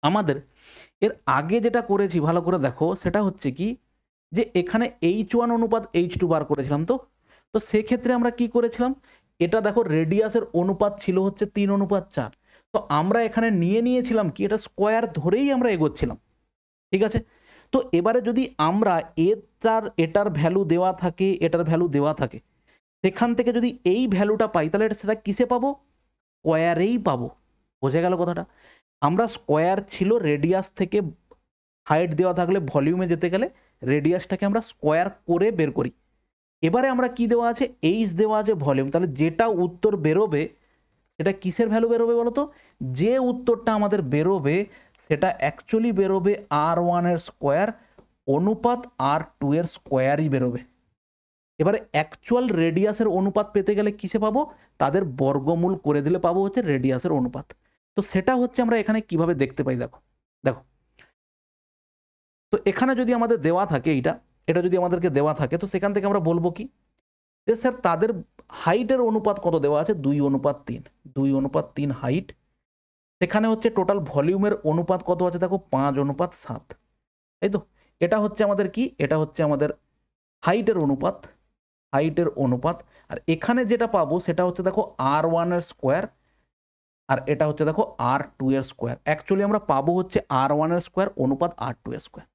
আমাদের এর আগে যেটা করেছি ভালো করে দেখো, সেটা হচ্ছে কি যে এখানে h1 অনুপাত h2 বার করেছিলাম। তো সেক্ষেত্রে আমরা কি করেছিলাম? এটা দেখো রেডিয়াসের অনুপাত ছিল হচ্ছে 3:4। তো আমরা এখানে নিয়েছিলাম কি, এটা ধরেই আমরা এগোচ্ছিলাম। ঠিক আছে, তো এবারে যদি আমরা এটার ভ্যালু দেওয়া থাকে, এটার ভ্যালু দেওয়া থাকে, সেখান থেকে যদি এই ভ্যালুটা পাই, তাহলে সেটা কিসে পাবো? স্কোয়ারেই পাবো। বোঝা গেল কথাটা? আমরা স্কোয়ার ছিল রেডিয়াস থেকে হাইট দেওয়া থাকলে ভলিউমে যেতে গেলে রেডিয়াসটাকে আমরা স্কোয়ার করে বের করি। এবারে আমরা কি দেওয়া আছে? এইচ দেওয়া আছে, ভলিউম। তাহলে যেটা উত্তর বেরোবে সেটা কিসের ভ্যালু বেরোবে বলো তো? যে উত্তরটা আমাদের বেরোবে সেটা অ্যাকচুয়ালি বেরোবে r1 স্কোয়ার অনুপাত r2 স্কোয়ারই বেরোবে। এবারে অ্যাকচুয়াল রেডিয়াসের অনুপাত পেতে গেলে কিসে পাবো? তাদের বর্গমূল করে দিলে পাবো হচ্ছে রেডিয়াসের অনুপাত। তো সেটা হচ্ছে আমরা এখানে কিভাবে দেখতে পাই, দেখো দেখো। তো এখানে যদি আমাদের দেওয়া থাকে এটা যদি আমাদেরকে দেওয়া থাকে, তো সেখান থেকে আমরা বলবো কি যে স্যার তাদের হাইটের অনুপাত কত দেওয়া আছে? 2:3। 2:3 হাইট। সেখানে হচ্ছে টোটাল ভলিউমের অনুপাত কত আছে দেখো? 5:7। তাই তো? এটা হচ্ছে আমাদের কি? এটা হচ্ছে আমাদের হাইটের অনুপাত, হাইটের অনুপাত। আর এখানে যেটা পাবো সেটা হচ্ছে দেখো r1 স্কোয়ার, আর এটা হচ্ছে দেখো r2 স্কোয়ার। অ্যাকচুয়ালি আমরা পাবো হচ্ছে r1 স্কোয়ার অনুপাত r2 স্কোয়ার।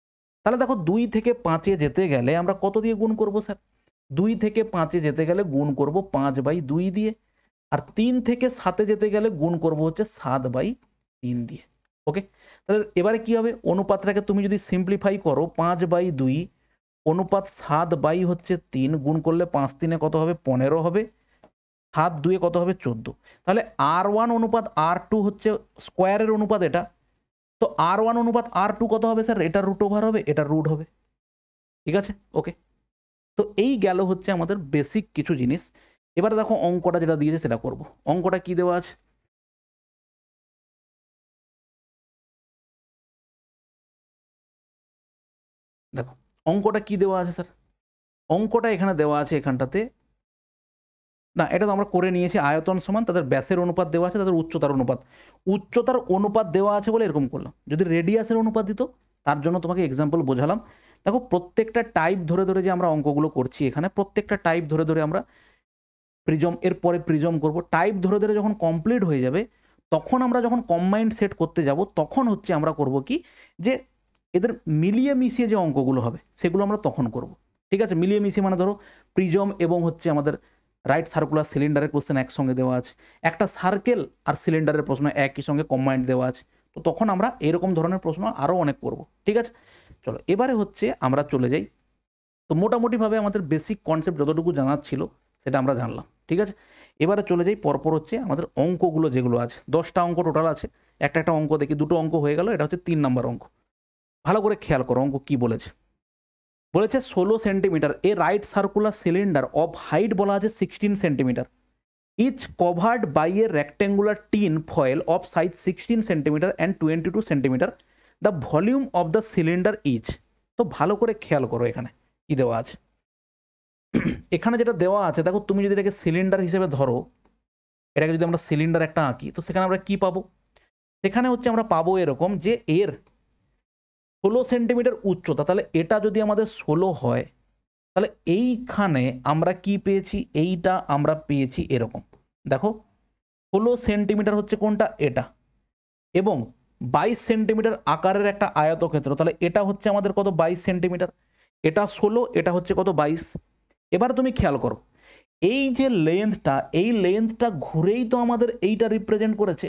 তাহলে দেখো 2 থেকে 5-এ যেতে গেলে আমরা কত দিয়ে গুণ করব স্যার? 2 থেকে 5-এ যেতে গেলে গুণ করব 5/2 দিয়ে। আর 3 থেকে 7-এ যেতে গেলে গুণ করব হচ্ছে 7/3 দিয়ে। ওকে, তাহলে এবারে কি হবে? অনুপাতটাকে তুমি যদি সিম্পলিফাই করো, 5/2 অনুপাত 7/3 গুণ করলে 5×3 কত হবে? 15 হবে। 7×2 কত হবে? 14। তাহলে r1 অনুপাত r2 হচ্ছে স্কোয়ারের অনুপাত এটা। তো r1 অনুপাত r2 কত হবে স্যার? এটা √ওভার হবে, এটা রুট হবে। ঠিক আছে, ওকে। তো এই গেল হচ্ছে আমাদের বেসিক কিছু জিনিস। এবারে দেখো অঙ্কটা যেটা দিয়েছে সেটা করব। অঙ্কটা কি দেওয়া আছে? দেখো অঙ্কটা কি দেওয়া আছে স্যার? অঙ্কটা এখানে দেওয়া আছে, এখানটাতে না, এটা তো আমরা করে নিয়েছি। আয়তন সমান তাদের ব্যাসের অনুপাত দেওয়া আছে, তাদের উচ্চতার অনুপাত। উচ্চতার অনুপাত দেওয়া আছে বলে এরকম করলাম। যদি রেডিয়াসের অনুপাত দিত, তার জন্য তোমাকে এক্সাম্পল বোঝালাম। দেখো প্রত্যেকটা টাইপ ধরে ধরে যে আমরা অঙ্কগুলো করছি এখানে, প্রত্যেকটা টাইপ ধরে ধরে আমরা প্রিজম, এরপরে প্রিজম করব। টাইপ ধরে ধরে যখন কমপ্লিট হয়ে যাবে, তখন আমরা যখন কম্বাইন্ড সেট করতে যাব, তখন হচ্ছে আমরা করব কি যে এদের মিলিয়ে মিশিয়ে যে অঙ্কগুলো হবে সেগুলো আমরা তখন করব। ঠিক আছে, মিলিয়ে মিশিয়ে মানে ধরো প্রিজম এবং হচ্ছে আমাদের রাইট সার্কুলার সিলিন্ডারের কোশ্চেন একসঙ্গে দেওয়া আছে, একটা সার্কেল আর সিলিন্ডারের প্রশ্ন একই সঙ্গে কম্বাইন্ড দেওয়া আছে। তো তখন আমরা এরকম ধরনের প্রশ্ন আরও অনেক করব। ঠিক আছে, চলো এবারে হচ্ছে আমরা চলে যাই। তো মোটামুটিভাবে আমাদের বেসিক কনসেপ্ট যতটুকু জানার ছিল সেটা আমরা জানলাম। ঠিক আছে, এবারে চলে যাই পরপর হচ্ছে আমাদের অঙ্কগুলো যেগুলো আছে। 10টা অঙ্ক টোটাল আছে। একটা একটা অঙ্ক দেখি। 2টো অঙ্ক হয়ে গেল, এটা হচ্ছে 3 নম্বর অঙ্ক। ভালো করে খেয়াল করো অঙ্ক কি বলেছে। বলেছে 16 centimetre a right circular cylinder of height বলা আছে 16 centimetre is covered by a rectangular tin foil of size 16 centimetre and 22 centimetre. The volume of the cylinder is. তো ভালো করে খেয়াল করো এখানে কি দেওয়া আছে। এখানে যেটা দেওয়া আছে দেখো, তুমি যদি এটাকে সিলিন্ডার হিসেবে ধরো, এটাকে যদি আমরা সিলিন্ডার একটা আঁকি, তো সেখানে আমরা কি পাবো? সেখানে হচ্ছে আমরা পাবো এরকম যে এর 16 সেন্টিমিটার উচ্চতা। তাহলে এটা যদি আমাদের 16 হয়, তাহলে এইখানে আমরা কি পেয়েছি? এইটা আমরা পেয়েছি এরকম। দেখো 16 সেন্টিমিটার হচ্ছে কোনটা? এটা। এবং 22 সেন্টিমিটার আকারের একটা আয়তক্ষেত্র। তাহলে এটা হচ্ছে আমাদের কত? 22 সেন্টিমিটার। এটা 16, এটা হচ্ছে কত? 22। এবার তুমি খেয়াল করো, এই যে লেন্থটা, এই লেন্থটা ঘুরেই তো আমাদের এইটা রিপ্রেজেন্ট করেছে।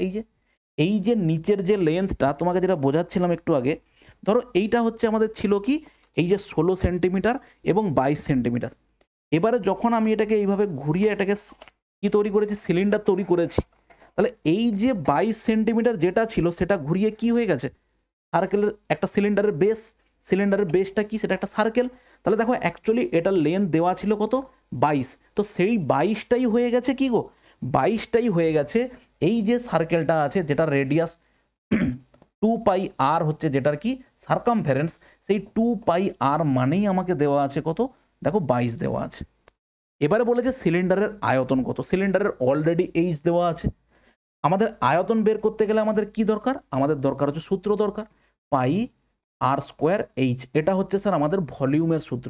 এই যে নিচের যে লেন্থটা তোমাকে যেটা বোঝাচ্ছিলাম একটু আগে, ধরো এইটা হচ্ছে আমাদের ছিল কি, এই যে 16 সেন্টিমিটার এবং 22 সেন্টিমিটার। এবারে যখন আমি এটাকে এইভাবে ঘুরিয়ে এটাকে কি তৈরি করেছি, সিলিন্ডার তৈরি করেছি। তাহলে এই যে 22 সেন্টিমিটার যেটা ছিল সেটা ঘুরিয়ে কি হয়ে গেছে, সার্কেলের একটা সিলিন্ডারের বেস। সিলিন্ডারের বেসটা কি, সেটা একটা সার্কেল। তাহলে দেখো অ্যাকচুয়ালি এটার লেন্থ দেওয়া ছিল কত, 22, তো সেই 22টাই হয়ে গেছে কি গো, 22টাই হয়ে গেছে এই যে সার্কেলটা আছে যেটা রেডিয়াস 2πr হচ্ছে, যেটার কি সার্কামফারেন্স, সেই 2πr মানেই আমাকে দেওয়া আছে কত, দেখো 22 দেওয়া আছে। এবারে বলেছে সিলিন্ডারের আয়তন কত, সিলিন্ডারের অলরেডি এইচ দেওয়া আছে। আমাদের আয়তন বের করতে গেলে আমাদের কি দরকার, আমাদের দরকার হচ্ছে সূত্র দরকার, পাই আর স্কোয়ার এইচ। এটা হচ্ছে স্যার আমাদের ভলিউমের সূত্র,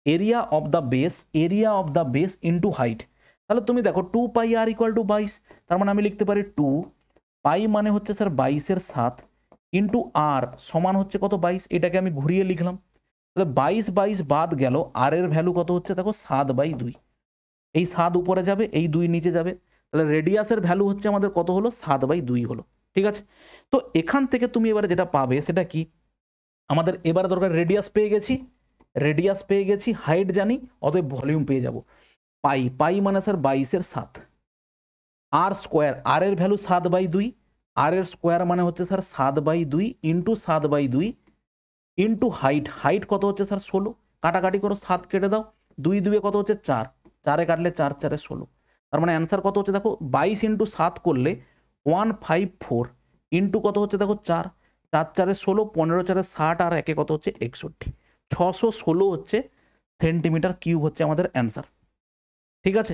area of the base, area of the base into height. তাহলে তুমি দেখো 2πr ইকুয়াল টু 22, তার মানে আমি লিখতে পারি 2 পাই মানে হচ্ছে স্যার 22-এর 7 ইন্টু আর সমান হচ্ছে কত 22, এটাকে আমি ঘুরিয়ে লিখলাম। তাহলে 22 বাদ গেল, আর এর ভ্যালু কত হচ্ছে দেখো 7/2, এই 7 উপরে যাবে, এই 2 নিচে যাবে, তাহলে রেডিয়াসের ভ্যালু হচ্ছে আমাদের কত হলো, 7/2 হলো। ঠিক আছে, তো এখান থেকে তুমি এবারে যেটা পাবে সেটা কি, আমাদের এবারে দরকার রেডিয়াস পেয়ে গেছি, রেডিয়াস পেয়ে গেছি, হাইট জানি, অতএব ভলিউম পেয়ে যাব। পাই, পাই মানে স্যার 22-এর 7, আর স্কোয়ার, আর এর ভ্যালু 7/2, আর এর স্কোয়ার মানে হচ্ছে sir 7/2 into 7/2 into height, height কত হচ্ছে স্যার 16, কাটাকাটি করো 7 কেটে দাও, 2 2 কত হচ্ছে 4, 4 কাটলে 4 4 16, তার মানে অ্যান্সার কত হচ্ছে দেখো 22 ইন্টু 7 করলে 154 ইন্টু কত হচ্ছে দেখো 4, 4 4 16, 15 4 60, আর একে কত হচ্ছে 61, 616 হচ্ছে সেন্টিমিটার কিউব হচ্ছে আমাদের অ্যান্সার। ঠিক আছে,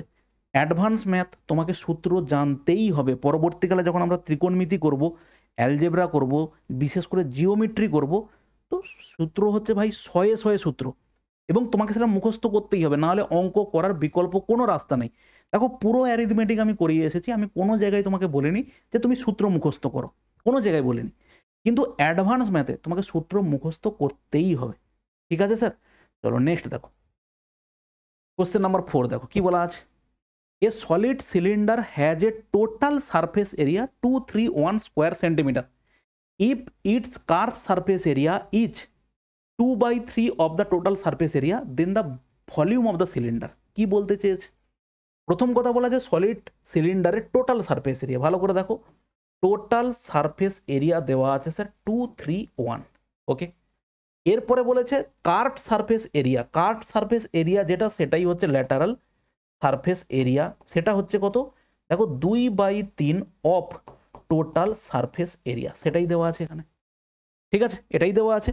অ্যাডভান্স ম্যাথ তোমাকে সূত্র জানতেই হবে। পরবর্তীকালে যখন আমরা ত্রিকোণমিতি করব, অ্যালজেব্রা করব, বিশেষ করে জিওমেট্রি করব, তো সূত্র হচ্ছে ভাই শয়ে শয়ে সূত্র, এবং তোমাকে সেটা মুখস্থ করতেই হবে, নাহলে অঙ্ক করার বিকল্প কোনো রাস্তা নেই। দেখো পুরো অ্যারিথমেটিক আমি করিয়ে এসেছি, আমি কোনো জায়গায় তোমাকে বলিনি যে তুমি সূত্র মুখস্থ করো, কোনো জায়গায় বলিনি, কিন্তু অ্যাডভান্স ম্যাথে তোমাকে সূত্র মুখস্থ করতেই হবে। ঠিক আছে স্যার, চলো নেক্সট দেখো, কোশ্চেন নাম্বার 4 দেখো কি বলা আছে। A solid cylinder has a total surface area 231 square centimeter. If its curved surface area is 2/3 of the total surface area, then the volume of the cylinder. কি বলতে চেয়েছে, প্রথম কথা বলা যে সলিড সিলিন্ডারের টোটাল সারফেস এরিয়া, ভালো করে দেখো টোটাল সারফেস এরিয়া দেওয়া আছে স্যার 231, ওকে। এরপরে বলেছে curved surface area, curved surface area যেটা সেটাই হচ্ছে ল্যাটারাল সারফেস এরিয়া, সেটা হচ্ছে কত দেখো 2/3 অফ টোটাল সারফেস এরিয়া, সেটাই দেওয়া আছে এখানে। ঠিক আছে, এটাই দেওয়া আছে,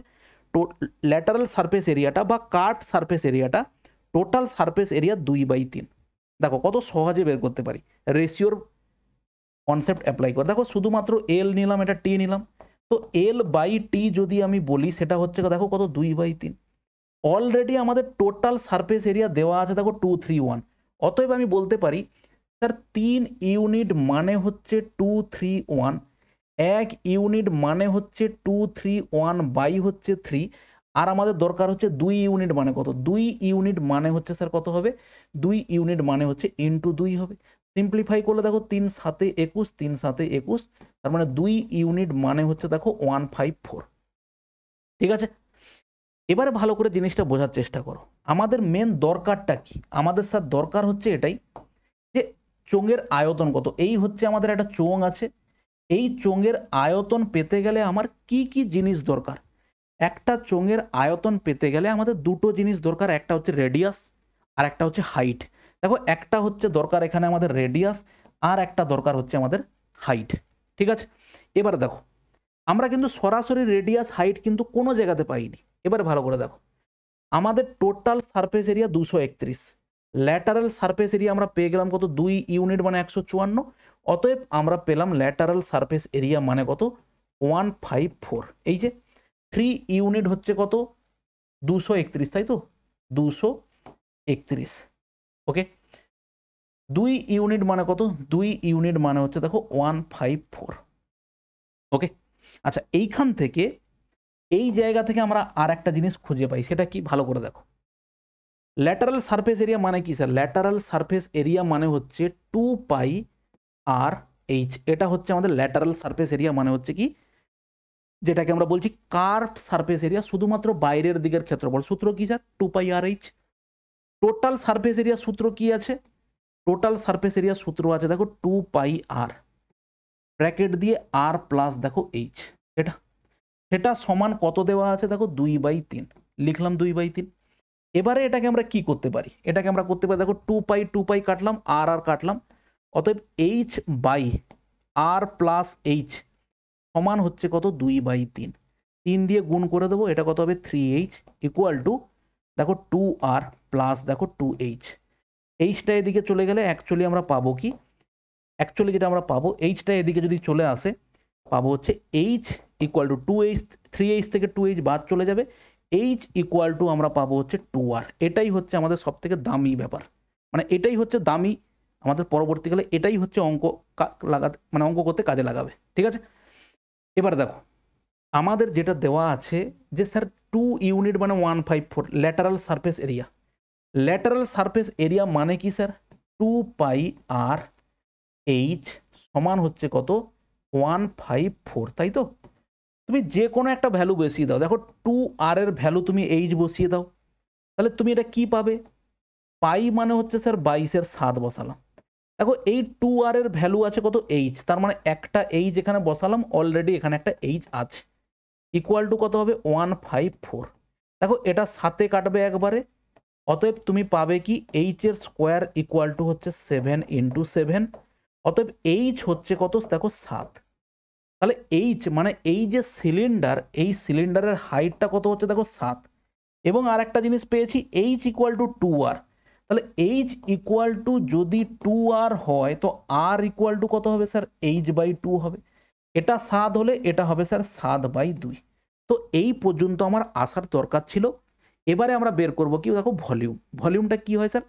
ল্যাটারাল সারফেস এরিয়াটা বা কার্ভড সারফেস এরিয়াটা, টোটাল সারফেস এরিয়া 2/3। দেখো কত সহজে বের করতে পারি, রেশিওর কনসেপ্ট অ্যাপ্লাই করে দেখো, শুধুমাত্র এল নিলাম, এটা টি নিলাম, তো এল বাই টি যদি আমি বলি সেটা হচ্ছে দেখো কত 2/3। অলরেডি আমাদের টোটাল সারফেস এরিয়া দেওয়া আছে দেখো 231, অতএব আমি বলতে পারি স্যার 3 ইউনিট মানে হচ্ছে 231, 1 ইউনিট মানে হচ্ছে 231 বাই হচ্ছে 3, আর আমাদের দরকার হচ্ছে 2 ইউনিট মানে কত, 2 ইউনিট মানে হচ্ছে স্যার কত হবে, 2 ইউনিট মানে হচ্ছে ইন্টু 2 হবে। সিম্পলিফাই করলে দেখো 3 7 21, 3 7 21, তার মানে 2 ইউনিট মানে হচ্ছে দেখো 154। ঠিক আছে, এবারে ভালো করে জিনিসটা বোঝার চেষ্টা করো, আমাদের মেন দরকারটা কি, আমাদের স্যার দরকার হচ্ছে এটাই যে চোঙের আয়তন কত। এই হচ্ছে আমাদের একটা চোঙ আছে, এই চোঙের আয়তন পেতে গেলে আমার কি কি জিনিস দরকার, একটা চোঙের আয়তন পেতে গেলে আমাদের দুটো জিনিস দরকার, একটা হচ্ছে রেডিয়াস আর একটা হচ্ছে হাইট। দেখো একটা হচ্ছে দরকার এখানে আমাদের রেডিয়াস, আর একটা দরকার হচ্ছে আমাদের হাইট। ঠিক আছে, এবার দেখো আমরা কিন্তু সরাসরি রেডিয়াস হাইট কিন্তু কোনো জায়গাতে পাইনি। এবারে ভালো করে দেখো, আমাদের total surface area 231, lateral surface area আমরা পেয়ে গেলাম কত 2 ইউনিট মানে 154, অতএব আমরা পেলাম ল্যাটারাল সারফেস এরিয়া মানে কত 154। এই যে 3 ইউনিট হচ্ছে কত 231, তাই তো 231, ওকে। 2 ইউনিট মানে কত, 2 ইউনিট মানে হচ্ছে দেখো 154, ওকে। আচ্ছা এইখান থেকে এই জায়গা থেকে আমরা আর একটা জিনিস খুঁজে পাই, সেটা কি ভালো করে দেখো, ল্যাটারাল সারফেস এরিয়া মানে কি স্যার, ল্যাটারাল সারফেস এরিয়া মানে হচ্ছে 2πr/h, এটা হচ্ছে আমাদের ল্যাটারাল সারফেস এরিয়া মানে হচ্ছে কি, যেটাকে আমরা বলছি কার্ভড সারফেস এরিয়া, শুধুমাত্র বাইরের দিকের ক্ষেত্রফল। সূত্র কি sir 2πr/h। Total surface area সূত্র কি আছে, টোটাল সারফেস এরিয়া সূত্র আছে দেখো 2 পাই আর, ব্র্যাকেট দিয়ে আর প্লাস দেখো এইচ, এটা সেটা সমান কত দেওয়া আছে দেখো 2/3, লিখলাম 2/3। এবারে এটাকে আমরা কি করতে পারি, এটাকে আমরা করতে পারি দেখো 2 পাই কাটলাম, আর আর কাটলাম, অতএব h by r plus h সমান হচ্ছে কত 2/3, 3 দিয়ে গুণ করে দেবো, এটা কত হবে 3h ইকুয়াল টু দেখো 2r প্লাস দেখো 2h। এইচটা এদিকে চলে গেলে অ্যাকচুয়ালি আমরা পাবো কি, অ্যাকচুয়ালি যেটা আমরা পাবো এইচটা এদিকে যদি চলে আসে পাবো হচ্ছে H equal to 2h, 3h থেকে 2h বাদ চলে যাবে, এইচ ইকুয়াল টু আমরা পাবো হচ্ছে 2r। এটাই হচ্ছে আমাদের সব থেকে দামি ব্যাপার, মানে এটাই হচ্ছে দামি আমাদের পরবর্তীকালে, এটাই হচ্ছে অঙ্ক লাগাতে মানে অঙ্ক করতে কাজে লাগাবে, ঠিক আছে। এবার দেখো আমাদের যেটা দেওয়া আছে যে স্যার 2 ইউনিট মানে 154 lateral surface area, lateral surface area মানে কি স্যার 2 পাই আর এইচ সমান হচ্ছে কত 154, তাই তো। তুমি যে কোনো একটা ভ্যালু বসিয়ে দাও, দেখো 2r এর ভ্যালু তুমি এইচ বসিয়ে দাও, তাহলে তুমি এটা কি পাবে, পাই মানে হচ্ছে স্যার 22 এর 7 বসালাম, দেখো এই 2r এর ভ্যালু আছে কত এইচ, তার মানে একটা এইচ এখানে বসালাম, অলরেডি এখানে একটা এইচ আছে, ইকুয়াল টু কত হবে 154। দেখো এটা সাথে কাটবে একবারে, অতএব তুমি পাবে কি এইচ এর স্কোয়ার ইকুয়াল টু হচ্ছে 7 × 7, অতএব এইচ হচ্ছে কত দেখো 7। তাহলে এইচ মানে এই যে সিলিন্ডার, এই সিলিন্ডারের হাইটটা কত হচ্ছে দেখো 7, এবং আর একটা জিনিস পেয়েছি এইচ ইকুয়াল টু 2r, তাহলে এইচ ইকুয়াল টু যদি 2r হয় তো আর ইকুয়াল টু কত হবে স্যার h/2 হবে, এটা 7 হলে এটা হবে স্যার 7/2। তো এই পর্যন্ত আমার আসার দরকার ছিল। এবারে আমরা বের করব কি দেখো ভলিউম, ভলিউমটা কি হয় স্যার,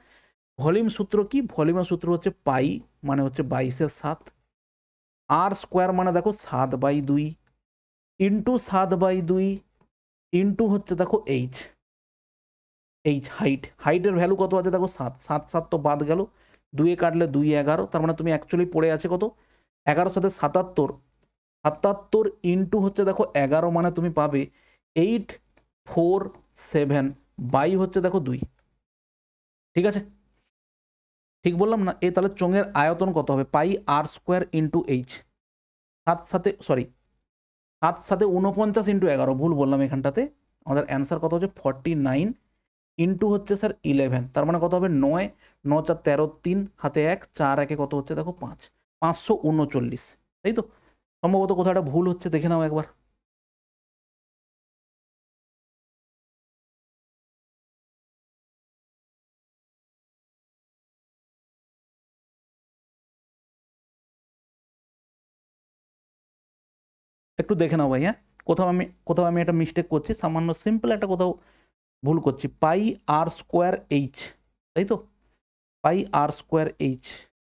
ভলিউম সূত্র কি, ভলিউমের সূত্র হচ্ছে পাই মানে হচ্ছে 22 এর 7, আর স্কোয়ার মানে দেখো 7/2 ইন্টু 7/2 ইন্টু হচ্ছে দেখো এইচ, এইচ হাইট, হাইটের ভ্যালু কত আছে দেখো 7, 7 7 তো বাদ গেল, 2 কাটলে 2 11, তার মানে তুমি অ্যাকচুয়ালি পড়ে আছে কত 11 সাথে 77, 77 ইন্টু হচ্ছে দেখো 11 মানে তুমি পাবে 847 বাই হচ্ছে দেখো 2, ঠিক আছে, ঠিক বললাম না। এ তাহলে চোঙের আয়তন কত হবে পাই আর স্কোয়ার ইন্টু এইচ, 7 সাথে 49 ইন্টু 11, ভুল বললাম এখানটাতে, আমাদের অ্যান্সার কত হচ্ছে 49 ইন্টু হচ্ছে স্যার 11, তার মানে কত হবে 9 9 4 13 3 হাতে 1 4 1 কত হচ্ছে দেখো 5, 539, তাই তো। সম্ভবত কোথাও একটা ভুল হচ্ছে, দেখে নাও একবার। একটু দেখে নাও ভাই, হ্যাঁ কোথাও আমি একটা মিস্টেক করছি, সামান্য সিম্পল একটা কোথাও ভুল করছি, পাই আর স্কোয়ার এইচ, তাই তো, পাই আর স্কোয়ার এইচ,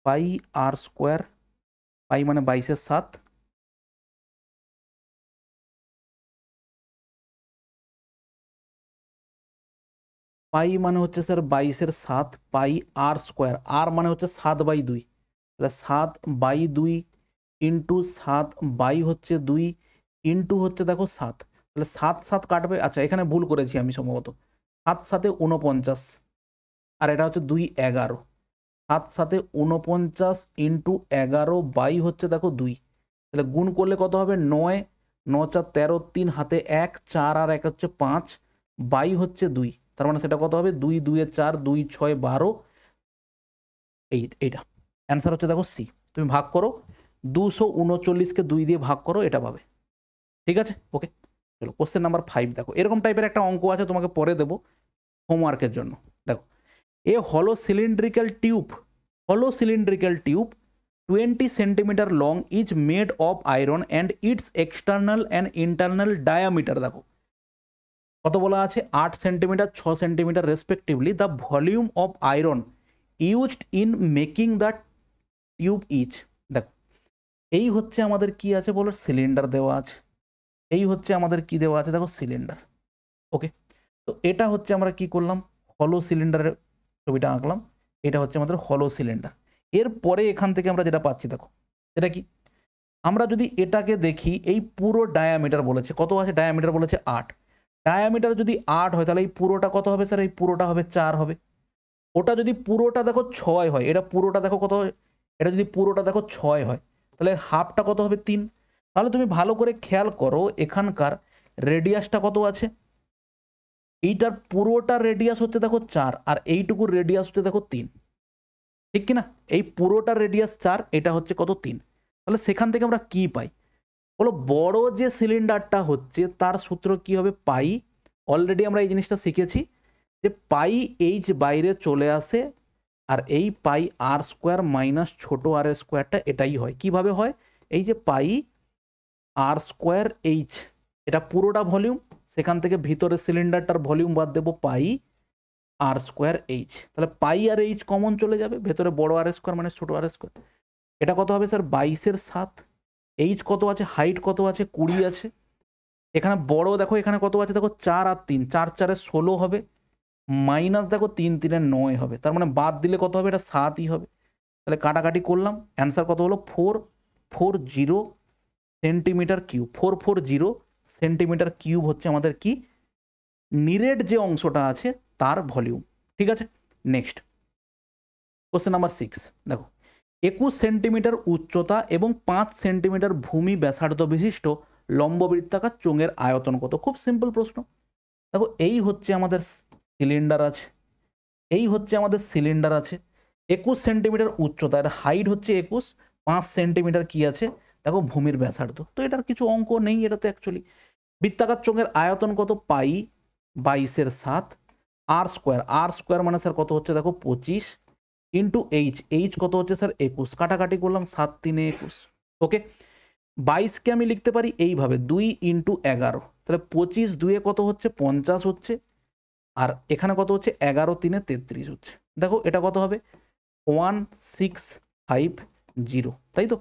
পাই আর স্কোয়ার, পাই মানে 22 এর 7, পাই মানে হচ্ছে স্যার 22 এর 7 পাই আর স্কোয়ার, আর মানে হচ্ছে 7/2, তাহলে 7/2 ইন্টু 7 হচ্ছে 2 ইন্টু হচ্ছে দেখো 7, তাহলে 7 7 কাটবে, আচ্ছা এখানে ভুল করেছি আমি সম্ভবত, 7 7 49 আর এটা হচ্ছে 2 11, 7 7 49 ইন্টু 11 বাই হচ্ছে দেখো 2, তাহলে গুণ করলে কত হবে 9 9 4 13 3 হাতে 1 4 আর 1 হচ্ছে 5 বাই হচ্ছে 2, তার মানে সেটা কত হবে 2 2 4 2 6 12, এইটা অ্যান্সার হচ্ছে দেখো সি। তুমি ভাগ করো 239কে 2 দিয়ে ভাগ করো, এটা পাবে, ঠিক আছে। ওকে চলো কোশ্চেন নাম্বার 5 দেখো, এরকম টাইপের একটা অঙ্ক আছে, তোমাকে পরে দেবো হোমওয়ার্কের জন্য। দেখো এ হলো সিলিন্ড্রিক্যাল টিউব, হলো cylindrical tube 20 centimetre long is made of iron and it's external and internal diameter দেখো কত বলা আছে 8 centimetre 6 centimetre respectively, the volume of iron used in making the tube is. দেখো এই হচ্ছে আমাদের কি আছে বলো সিলিন্ডার দেওয়া আছে, এই হচ্ছে আমাদের কি দেওয়া আছে দেখো সিলিন্ডার, ওকে। তো এটা হচ্ছে আমরা কি করলাম হলো সিলিন্ডারের ছবিটা আঁকলাম, এটা হচ্ছে আমাদের হলো সিলিন্ডার। এরপরে এখান থেকে আমরা যেটা পাচ্ছি দেখো এটা কি, আমরা যদি এটাকে দেখি এই পুরো ডায়ামিটার বলেছে কত আছে, ডায়ামিটার বলেছে 8, ডায়ামিটার যদি 8 হয় তাহলে এই পুরোটা কত হবে স্যার, এই পুরোটা হবে 4 হবে, ওটা যদি পুরোটা দেখো 6 হয়, এটা পুরোটা দেখো কত হয়, এটা যদি পুরোটা দেখো 6 হয়, তাহলে হাফটা কত হবে 3। তাহলে তুমি ভালো করে খেয়াল করো এখানকার রেডিয়াসটা কত আছে, এইটার পুরোটা রেডিয়াস হচ্ছে দেখো 4, আর এইটুকুর রেডিয়াস হচ্ছে দেখো 3, ঠিক কিনা? এই পুরোটা রেডিয়াস 4, এটা হচ্ছে কত 3। তাহলে সেখান থেকে আমরা কি পাই, বলো বড় যে সিলিন্ডারটা হচ্ছে তার সূত্র কি হবে, পাই। অলরেডি আমরা এই জিনিসটা শিখেছি যে পাই এইচ বাইরে চলে আসে, আর এই পাই আর স্কোয়ার মাইনাস ছোট আর স্কোয়ারটা এটাই হয়। কিভাবে হয়, এই যে পাই আর স্কোয়ার এইচ, এটা পুরোটা ভলিউম, সেখান থেকে ভিতরে সিলিন্ডারটার ভলিউম বাদ দেবো পাই আর স্কোয়ার এইচ। তাহলে পাই আর এইচ কমন চলে যাবে, ভেতরে বড় আর স্কোয়ার মানে ছোট আর স্কোয়ার। এটা কত হবে স্যার 22/7। এইচ কত আছে, হাইট কত আছে 20 আছে, এখানে বড় দেখো এখানে কত আছে দেখো 4 আর 3, 4 4 16 হবে, মাইনাস দেখো 3 3 9 হবে, তার মানে বাদ দিলে কত হবে, এটা 7ই হবে। তাহলে কাটাকাটি করলাম, অ্যান্সার কত হলো 440 সেন্টিমিটার কিউব। 440 সেন্টিমিটার কিউব হচ্ছে আমাদের কি নিরেট যে অংশটা আছে তার ভলিউম। ঠিক আছে, নেক্সট কোশ্চেন নাম্বার 6 দেখো, 21 সেন্টিমিটার উচ্চতা এবং 5 সেন্টিমিটার ভূমি ব্যাসার্ধ বিশিষ্ট লম্ববৃত্তাকার চোঙের আয়তন কত? খুব সিম্পল প্রশ্ন। দেখো এই হচ্ছে আমাদের সিলিন্ডার আছে, এই হচ্ছে আমাদের সিলিন্ডার আছে, 21 সেন্টিমিটার উচ্চতা, এর হাইট হচ্ছে 21, 5 সেন্টিমিটার কি আছে দেখো ভূমির ব্যাসার্ধ। তো এটার কিছু অঙ্ক নেই, এটা তো অ্যাকচুয়ালি বৃত্তাকার চোঙের আয়তন কত, পাই 22/7 আর স্কোয়ার, আর স্কোয়ার মানে স্যার কত হচ্ছে দেখো 25 ইন্টু এইচ, এইচ কত হচ্ছে স্যার 21, কাটাকাটি করলাম 7 3 21। ওকে, 22কে আমি লিখতে পারি এইভাবে 2 ইন্টু 11, তাহলে 25 2 কত হচ্ছে 50 হচ্ছে, আর এখানে কত হচ্ছে 11 3 33 হচ্ছে। দেখো এটা কত হবে 1650, তাই তো,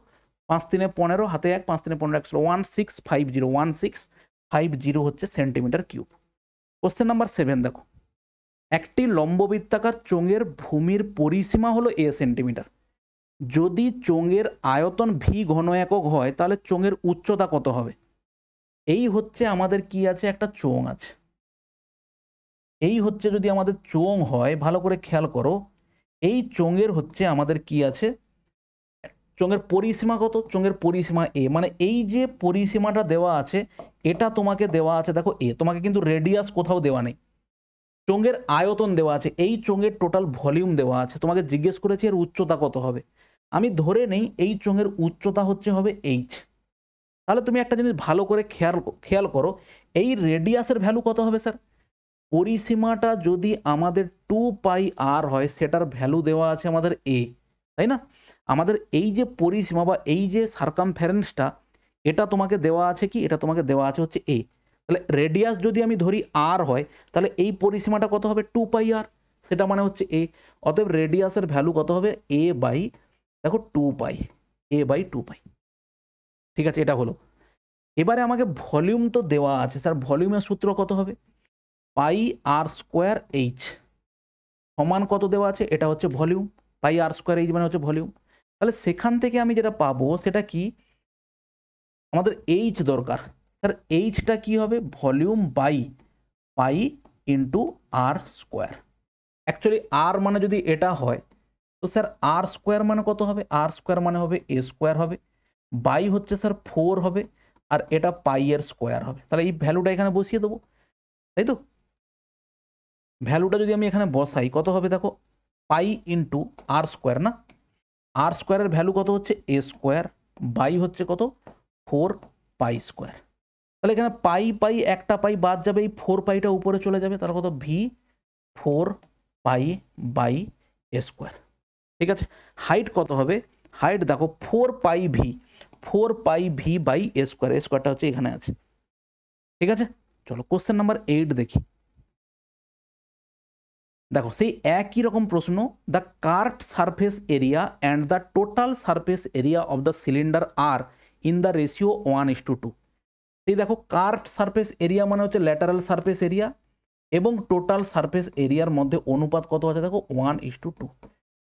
5 3 15 হাতে 1, 5 3 15 1650 হচ্ছে সেন্টিমিটার কিউব। কোশ্চেন নাম্বার 7 দেখো, একটি লম্ববৃত্তাকার চোঙের ভূমির পরিসীমা হলো a সেন্টিমিটার, যদি চোঙের আয়তন ভি ঘন একক হয় তাহলে চোঙের উচ্চতা কত হবে? এই হচ্ছে আমাদের কি আছে, একটা চোঙ আছে, এই হচ্ছে যদি আমাদের চোঙ হয়, ভালো করে খেয়াল করো, এই চোঙের হচ্ছে আমাদের কি আছে, চোঙের পরিসীমা কত, চোঙের পরিসীমা এ, মানে এই যে পরিসীমাটা দেওয়া আছে এটা তোমাকে দেওয়া আছে দেখো এ, তোমাকে কিন্তু রেডিয়াস কোথাও দেওয়া নেই, চোঙের আয়তন দেওয়া আছে, এই চোঙের টোটাল ভলিউম দেওয়া আছে, তোমাকে জিজ্ঞেস করেছি এর উচ্চতা কত হবে, আমি ধরে নেই এই চোঙের উচ্চতা হচ্ছে হবে এইচ। তাহলে তুমি একটা জিনিস ভালো করে খেয়াল করো, এই রেডিয়াসের ভ্যালু কত হবে স্যার, পরিসীমাটা যদি আমাদের 2πr হয় সেটার ভ্যালু দেওয়া আছে আমাদের এ, তাই না? আমাদের এই যে পরিসীমা বা এই যে সার্কামফারেন্সটা এটা তোমাকে দেওয়া আছে কি, এটা তোমাকে দেওয়া আছে হচ্ছে এ, তাহলে রেডিয়াস যদি আমি ধরি আর হয় তাহলে এই পরিসীমাটা কত হবে 2πr, সেটা মানে হচ্ছে এ, অতএব রেডিয়াসের ভ্যালু কত হবে এ বাই দেখো 2π, এ বাই 2π। ঠিক আছে, এটা হলো। এবারে আমাকে ভলিউম তো দেওয়া আছে স্যার, ভলিউমের সূত্র কত হবে, পাই আর স্কোয়ার এইচ সমান কত দেওয়া আছে, এটা হচ্ছে ভলিউম, পাই আর স্কোয়ার এইচ মানে হচ্ছে ভলিউম। তাহলে সেখান থেকে আমি যেটা পাবো সেটা কি, আমাদের এইচ দরকার, স্যার এইচটা কি হবে volume by pi into r square. Actually আর মানে যদি এটা হয় তো স্যার আর স্কোয়ার মানে কত হবে, আর স্কোয়ার মানে হবে এ স্কোয়ার হবে, বাই হচ্ছে স্যার 4 হবে, আর এটা পাই এর স্কোয়ার হবে। তাহলে এই ভ্যালুটা এখানে বসিয়ে দেবো, তাই তো, ভ্যালুটা যদি আমি এখানে বসাই কত হবে দেখো পাই ইন্টু আর স্কোয়ার, না আর স্কোয়ারের ভ্যালু কত হচ্ছে এ স্কোয়ার, বাই হচ্ছে কত 4π স্কোয়ার। তাহলে এখানে পাই পাই একটা পাই বাদ যাবে, এই 4πটা উপরে চলে যাবে, তাহলে কত ভি 4π/a স্কোয়ার। ঠিক আছে, হাইট কত হবে, হাইট দেখো 4π/a স্কোয়ার, এ স্কোয়ারটা হচ্ছে এখানে আছে। ঠিক আছে, চলো কোশ্চেন নাম্বার 8 দেখি। দেখো সেই একই রকম প্রশ্ন, the curved surface area and the total surface area of the cylinder are in the ratio 1:2। এই দেখো কার্ভড সারফেস এরিয়া মানে হচ্ছে ল্যাটারাল সারফেস এরিয়া এবং টোটাল সারফেস এরিয়ার মধ্যে অনুপাত কত আছে দেখো 1:2।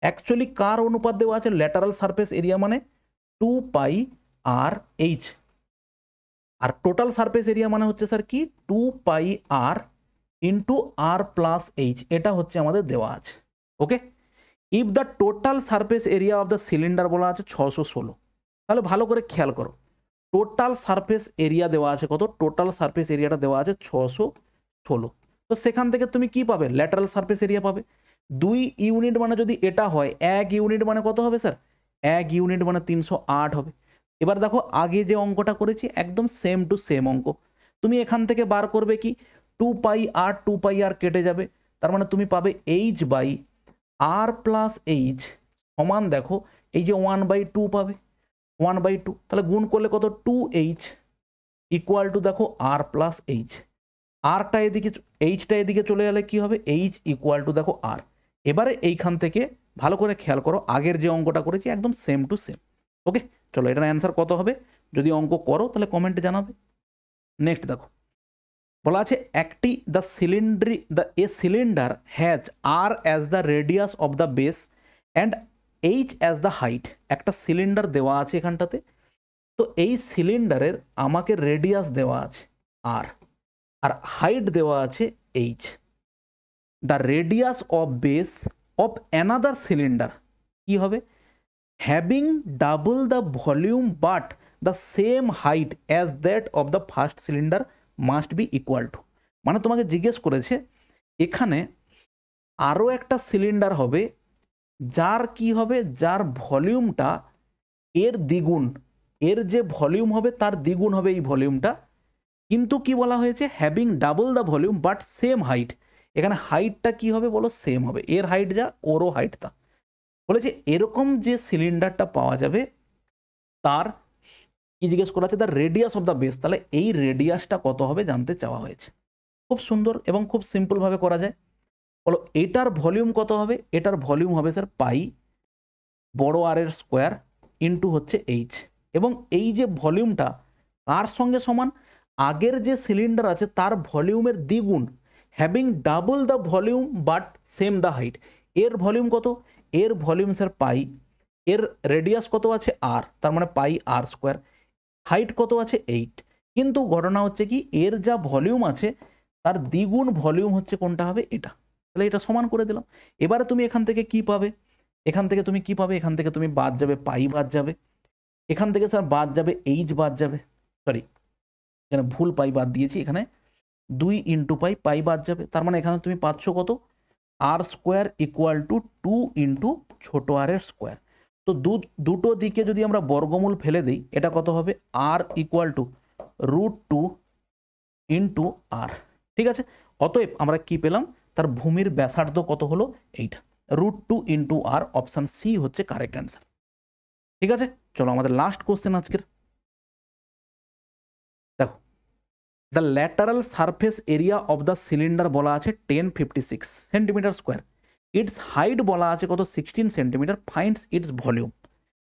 অ্যাকচুয়ালি কার অনুপাত দেওয়া আছে, ল্যাটারাল সারফেস এরিয়া মানে 2πr/h, আর টোটাল সারফেস এরিয়া মানে হচ্ছে স্যার কি 2πr ইন্টু আর প্লাস এইচ, এটা হচ্ছে আমাদের দেওয়া আছে। Okay, if the total surface area of the cylinder বলা আছে 616, তাহলে ভালো করে খেয়াল করো, টোটাল সারফেস এরিয়া দেওয়া আছে কত, টোটাল সারফেস এরিয়াটা দেওয়া আছে 616। তো সেখান থেকে তুমি কি পাবে, ল্যাটারাল সারফেস এরিয়া পাবে। 2 ইউনিট মানে যদি এটা হয়, 1 ইউনিট মানে কত হবে স্যার, 1 ইউনিট মানে 308 হবে। এবার দেখো আগে যে অঙ্কটা করেছি একদম সেম টু সেম অঙ্ক, তুমি এখান থেকে বার করবে কি 2 পাই আর কেটে যাবে, তার মানে তুমি পাবে h/r প্লাস এইচ সমান, দেখো এই যে 1/2 পাবে, 1/2, তাহলে গুণ করলে কত 2h ইকুয়াল টু দেখো r প্লাস এইচ, আরটা এদিকে এইচটা এদিকে চলে গেলে কি হবে, এইচ ইকুয়াল টু দেখো আর। এবারে এইখান থেকে ভালো করে খেয়াল করো, আগের যে অঙ্কটা করেছি একদম সেম টু সেম। ওকে, চলো এটার অ্যান্সার কত হবে, যদি অঙ্ক করো তাহলে কমেন্টে জানাবে। নেক্সট দেখো বলা আছে একটি a cylinder has r as the radius of the base and h as the height. একটা সিলিন্ডার দেওয়া আছে এখানটাতে, তো এই সিলিন্ডারের আমাকে রেডিয়াস দেওয়া আছে আর, আর হাইট দেওয়া আছে H. The radius of base of another cylinder কি হবে, having double the volume but the same height as that of the first cylinder must be equal to. মানে তোমাকে জিজ্ঞেস করেছে এখানে আরও একটা সিলিন্ডার হবে যার কি হবে, যার ভলিউমটা এর দ্বিগুণ, এর যে ভলিউম হবে তার দ্বিগুণ হবে এই ভলিউমটা, কিন্তু কি বলা হয়েছে, having double the volume but same height. এখানে হাইটটা কি হবে বলো, সেম হবে, এর হাইট যা ওরও হাইট তা। বলেছে এরকম যে সিলিন্ডারটা পাওয়া যাবে তার কি জিজ্ঞেস করা আছে, the radius of the base, তাহলে এই রেডিয়াসটা কত হবে জানতে চাওয়া হয়েছে। খুব সুন্দর এবং খুব সিম্পলভাবে করা যায়। বলো এটার ভলিউম কত হবে, এটার ভলিউম হবে স্যার পাই বড় আর এর স্কোয়ার ইন্টু হচ্ছে এইচ, এবং এই যে ভলিউমটা কার সঙ্গে সমান, আগের যে সিলিন্ডার আছে তার ভলিউমের দ্বিগুণ, having double the volume but same the height. এর ভলিউম কত, এর ভলিউম স্যার পাই, এর রেডিয়াস কত আছে আর, তার মানে পাই আর স্কোয়ার, হাইট কত আছে 8। কিন্তু ঘটনা হচ্ছে কি এর যা ভলিউম আছে তার দ্বিগুণ ভলিউম হচ্ছে কোনটা হবে, এটা, তাহলে এটা সমান করে দিলাম। এবারে তুমি এখান থেকে কি পাবে, এখান থেকে তুমি কি পাবে, এখান থেকে তুমি বাদ যাবে পাই বাদ যাবে, এখান থেকে স্যার বাদ যাবে এইচ বাদ যাবে, সরি এখানে ভুল পাই বাদ দিয়েছি, এখানে 2 ইন্টু পাই বাদ যাবে, তার মানে এখানে তুমি পাচ্ছ কত, আর স্কোয়ার ইকুয়াল টু 2 ইন্টু ছোট আর এর স্কোয়ার। তো দুটো দিকে যদি আমরা বর্গমূল ফেলে দিই এটা কত হবে, আর ইকুয়াল টু √2 ইন্টু আর। ঠিক আছে, অতএব আমরা কি পেলাম, তার ভূমির ব্যাসার্ধ কত হলো, এইটা √2 ইন্টু আর, অপশান সি হচ্ছে কারেক্ট অ্যান্সার। ঠিক আছে, চলো আমাদের লাস্ট কোশ্চেন আজকের দেখো, the lateral surface area of the cylinder বলা আছে 1056 সেন্টিমিটার স্কোয়ার, ইটস হাইট বলা আছে কত 16 সেন্টিমিটার, ফাইন্ডস ইটস ভলিউম।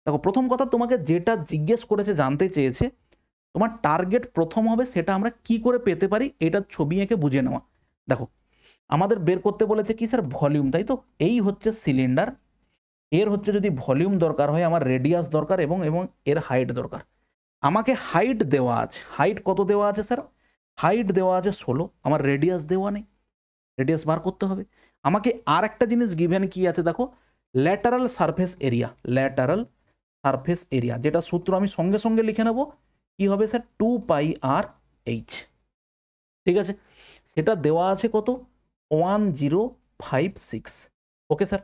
দেখো প্রথম কথা তোমাকে যেটা জিজ্ঞেস করেছে জানতে চেয়েছে, তোমার টার্গেট প্রথম হবে সেটা আমরা কি করে পেতে পারি এটা ছবি এঁকে বুঝে নেওয়া। দেখো আমাদের বের করতে বলেছে কি স্যার, ভলিউম, তাই তো, এই হচ্ছে সিলিন্ডার, এর হচ্ছে যদি ভলিউম দরকার হয় আমার রেডিয়াস দরকার এবং এর হাইট দরকার। আমাকে হাইট দেওয়া আছে, হাইট কত দেওয়া আছে স্যার, হাইট দেওয়া আছে 16, আমার রেডিয়াস দেওয়া নেই, রেডিয়াস বার করতে হবে। আমাকে আর একটা জিনিস গিভেন কি আছে দেখো, lateral surface area, lateral surface area, যেটা সূত্র আমি সঙ্গে সঙ্গে লিখে নেব, কি হবে স্যার 2πr/h। ঠিক আছে, সেটা দেওয়া আছে কত 1056। ওকে স্যার,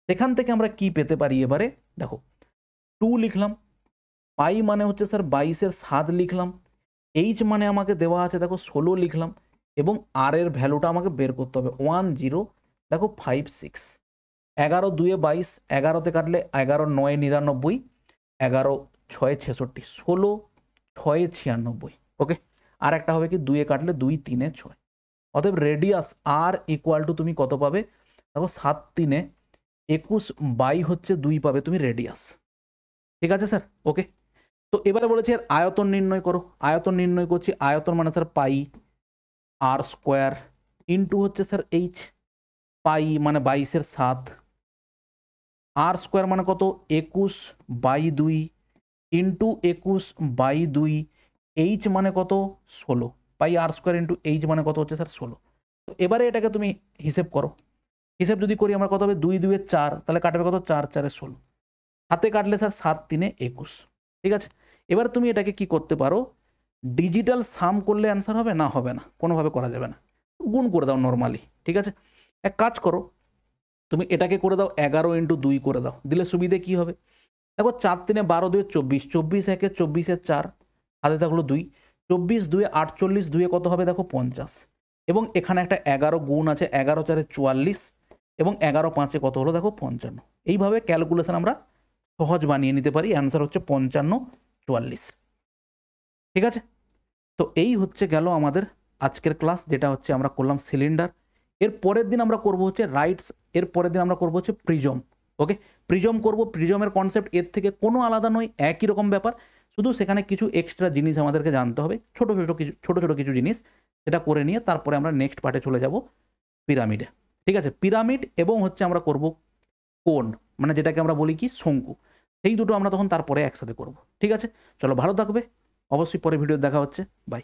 সেখান থেকে আমরা কি পেতে পারি এবারে দেখো, 2 লিখলাম, পাই মানে হচ্ছে স্যার 22-এর 7 লিখলাম, এইচ মানে আমাকে দেওয়া আছে দেখো 16 লিখলাম, এবং আর এর ভ্যালুটা আমাকে বের করতে হবে 1056। 11 2 22, 11তে কাটলে 11 9 99, 11 6 66, 16 6 96। ওকে, আর একটা হবে কি 2 কাটলে 2 3 6। অতএব রেডিয়াস আর ইকুয়াল টু তুমি কত পাবে দেখো 7 3 21 বাই হচ্ছে 2 পাবে তুমি রেডিয়াস। ঠিক আছে স্যার, ওকে। তো এবারে বলেছে এর আয়তন নির্ণয় করো, আয়তন নির্ণয় করছি, আয়তন মানে স্যার পাই আর স্কোয়ার ইন্টু হচ্ছে স্যার এইচ, পাই মানে 22-এর 7, আর স্কোয়ার মানে কত 21/2 ইন্টু 21/2, এইচ মানে কত 16, পাই আর স্কোয়ার ইন্টু এইচ মানে কত হচ্ছে স্যার 16। তো এবারে এটাকে তুমি হিসেব করো, হিসেব যদি করি আমরা কত হবে 2 2 এ 4, তাহলে কাটবে কত 4 4 এ 16, হাতে কাটলে স্যার 7 3 এ 21। ঠিক আছে, এবার তুমি এটাকে কি করতে পারো, ডিজিটাল সাম করলে অ্যান্সার হবে না, হবে না, কোনোভাবে করা যাবে না, গুণ করে দাও নর্মালি। ঠিক আছে, এক কাজ করো, তুমি এটাকে করে দাও 11 × 2 করে দাও, দিলে সুবিধে কি হবে, দেখো 4 3 এ 12 2 24, 24 1 এ 24 এ 4, হাতে থাকলো 2, 24 2 এ 48, 2 এ কত হবে দেখো 50, এবং এখানে একটা 11 গুণ আছে, 11 4 এ 44, এবং 11 5 এ কত হলো দেখো 55। এইভাবে ক্যালকুলেশন আমরা সহজ বানিয়ে নিতে পারি, অ্যান্সার হচ্ছে 55 44। ঠিক আছে, তো এই হচ্ছে গেল আমাদের আজকের ক্লাস, যেটা হচ্ছে আমরা করলাম সিলিন্ডার। এর পরের দিন আমরা করব হচ্ছে রাইটস, এর পরের দিন আমরা করব হচ্ছে প্রিজম। ওকে, প্রিজম করব, প্রিজমের কনসেপ্ট এর থেকে কোনো আলাদা নয়, একই রকম ব্যাপার, শুধু সেখানে কিছু এক্সট্রা জিনিস আমাদেরকে জানতে হবে, ছোট ছোট কিছু জিনিস, সেটা করে নিয়ে তারপরে আমরা নেক্সট পার্টে চলে যাব পিরামিডে। ঠিক আছে, পিরামিড এবং হচ্ছে আমরা করব কোণ, মানে যেটাকে আমরা বলি কি শঙ্কু, সেই দুটো আমরা তখন তারপরে একসাথে করব। ঠিক আছে, চলো ভালো থাকবে, অবশ্যই পরে ভিডিও দেখা হচ্ছে, বাই।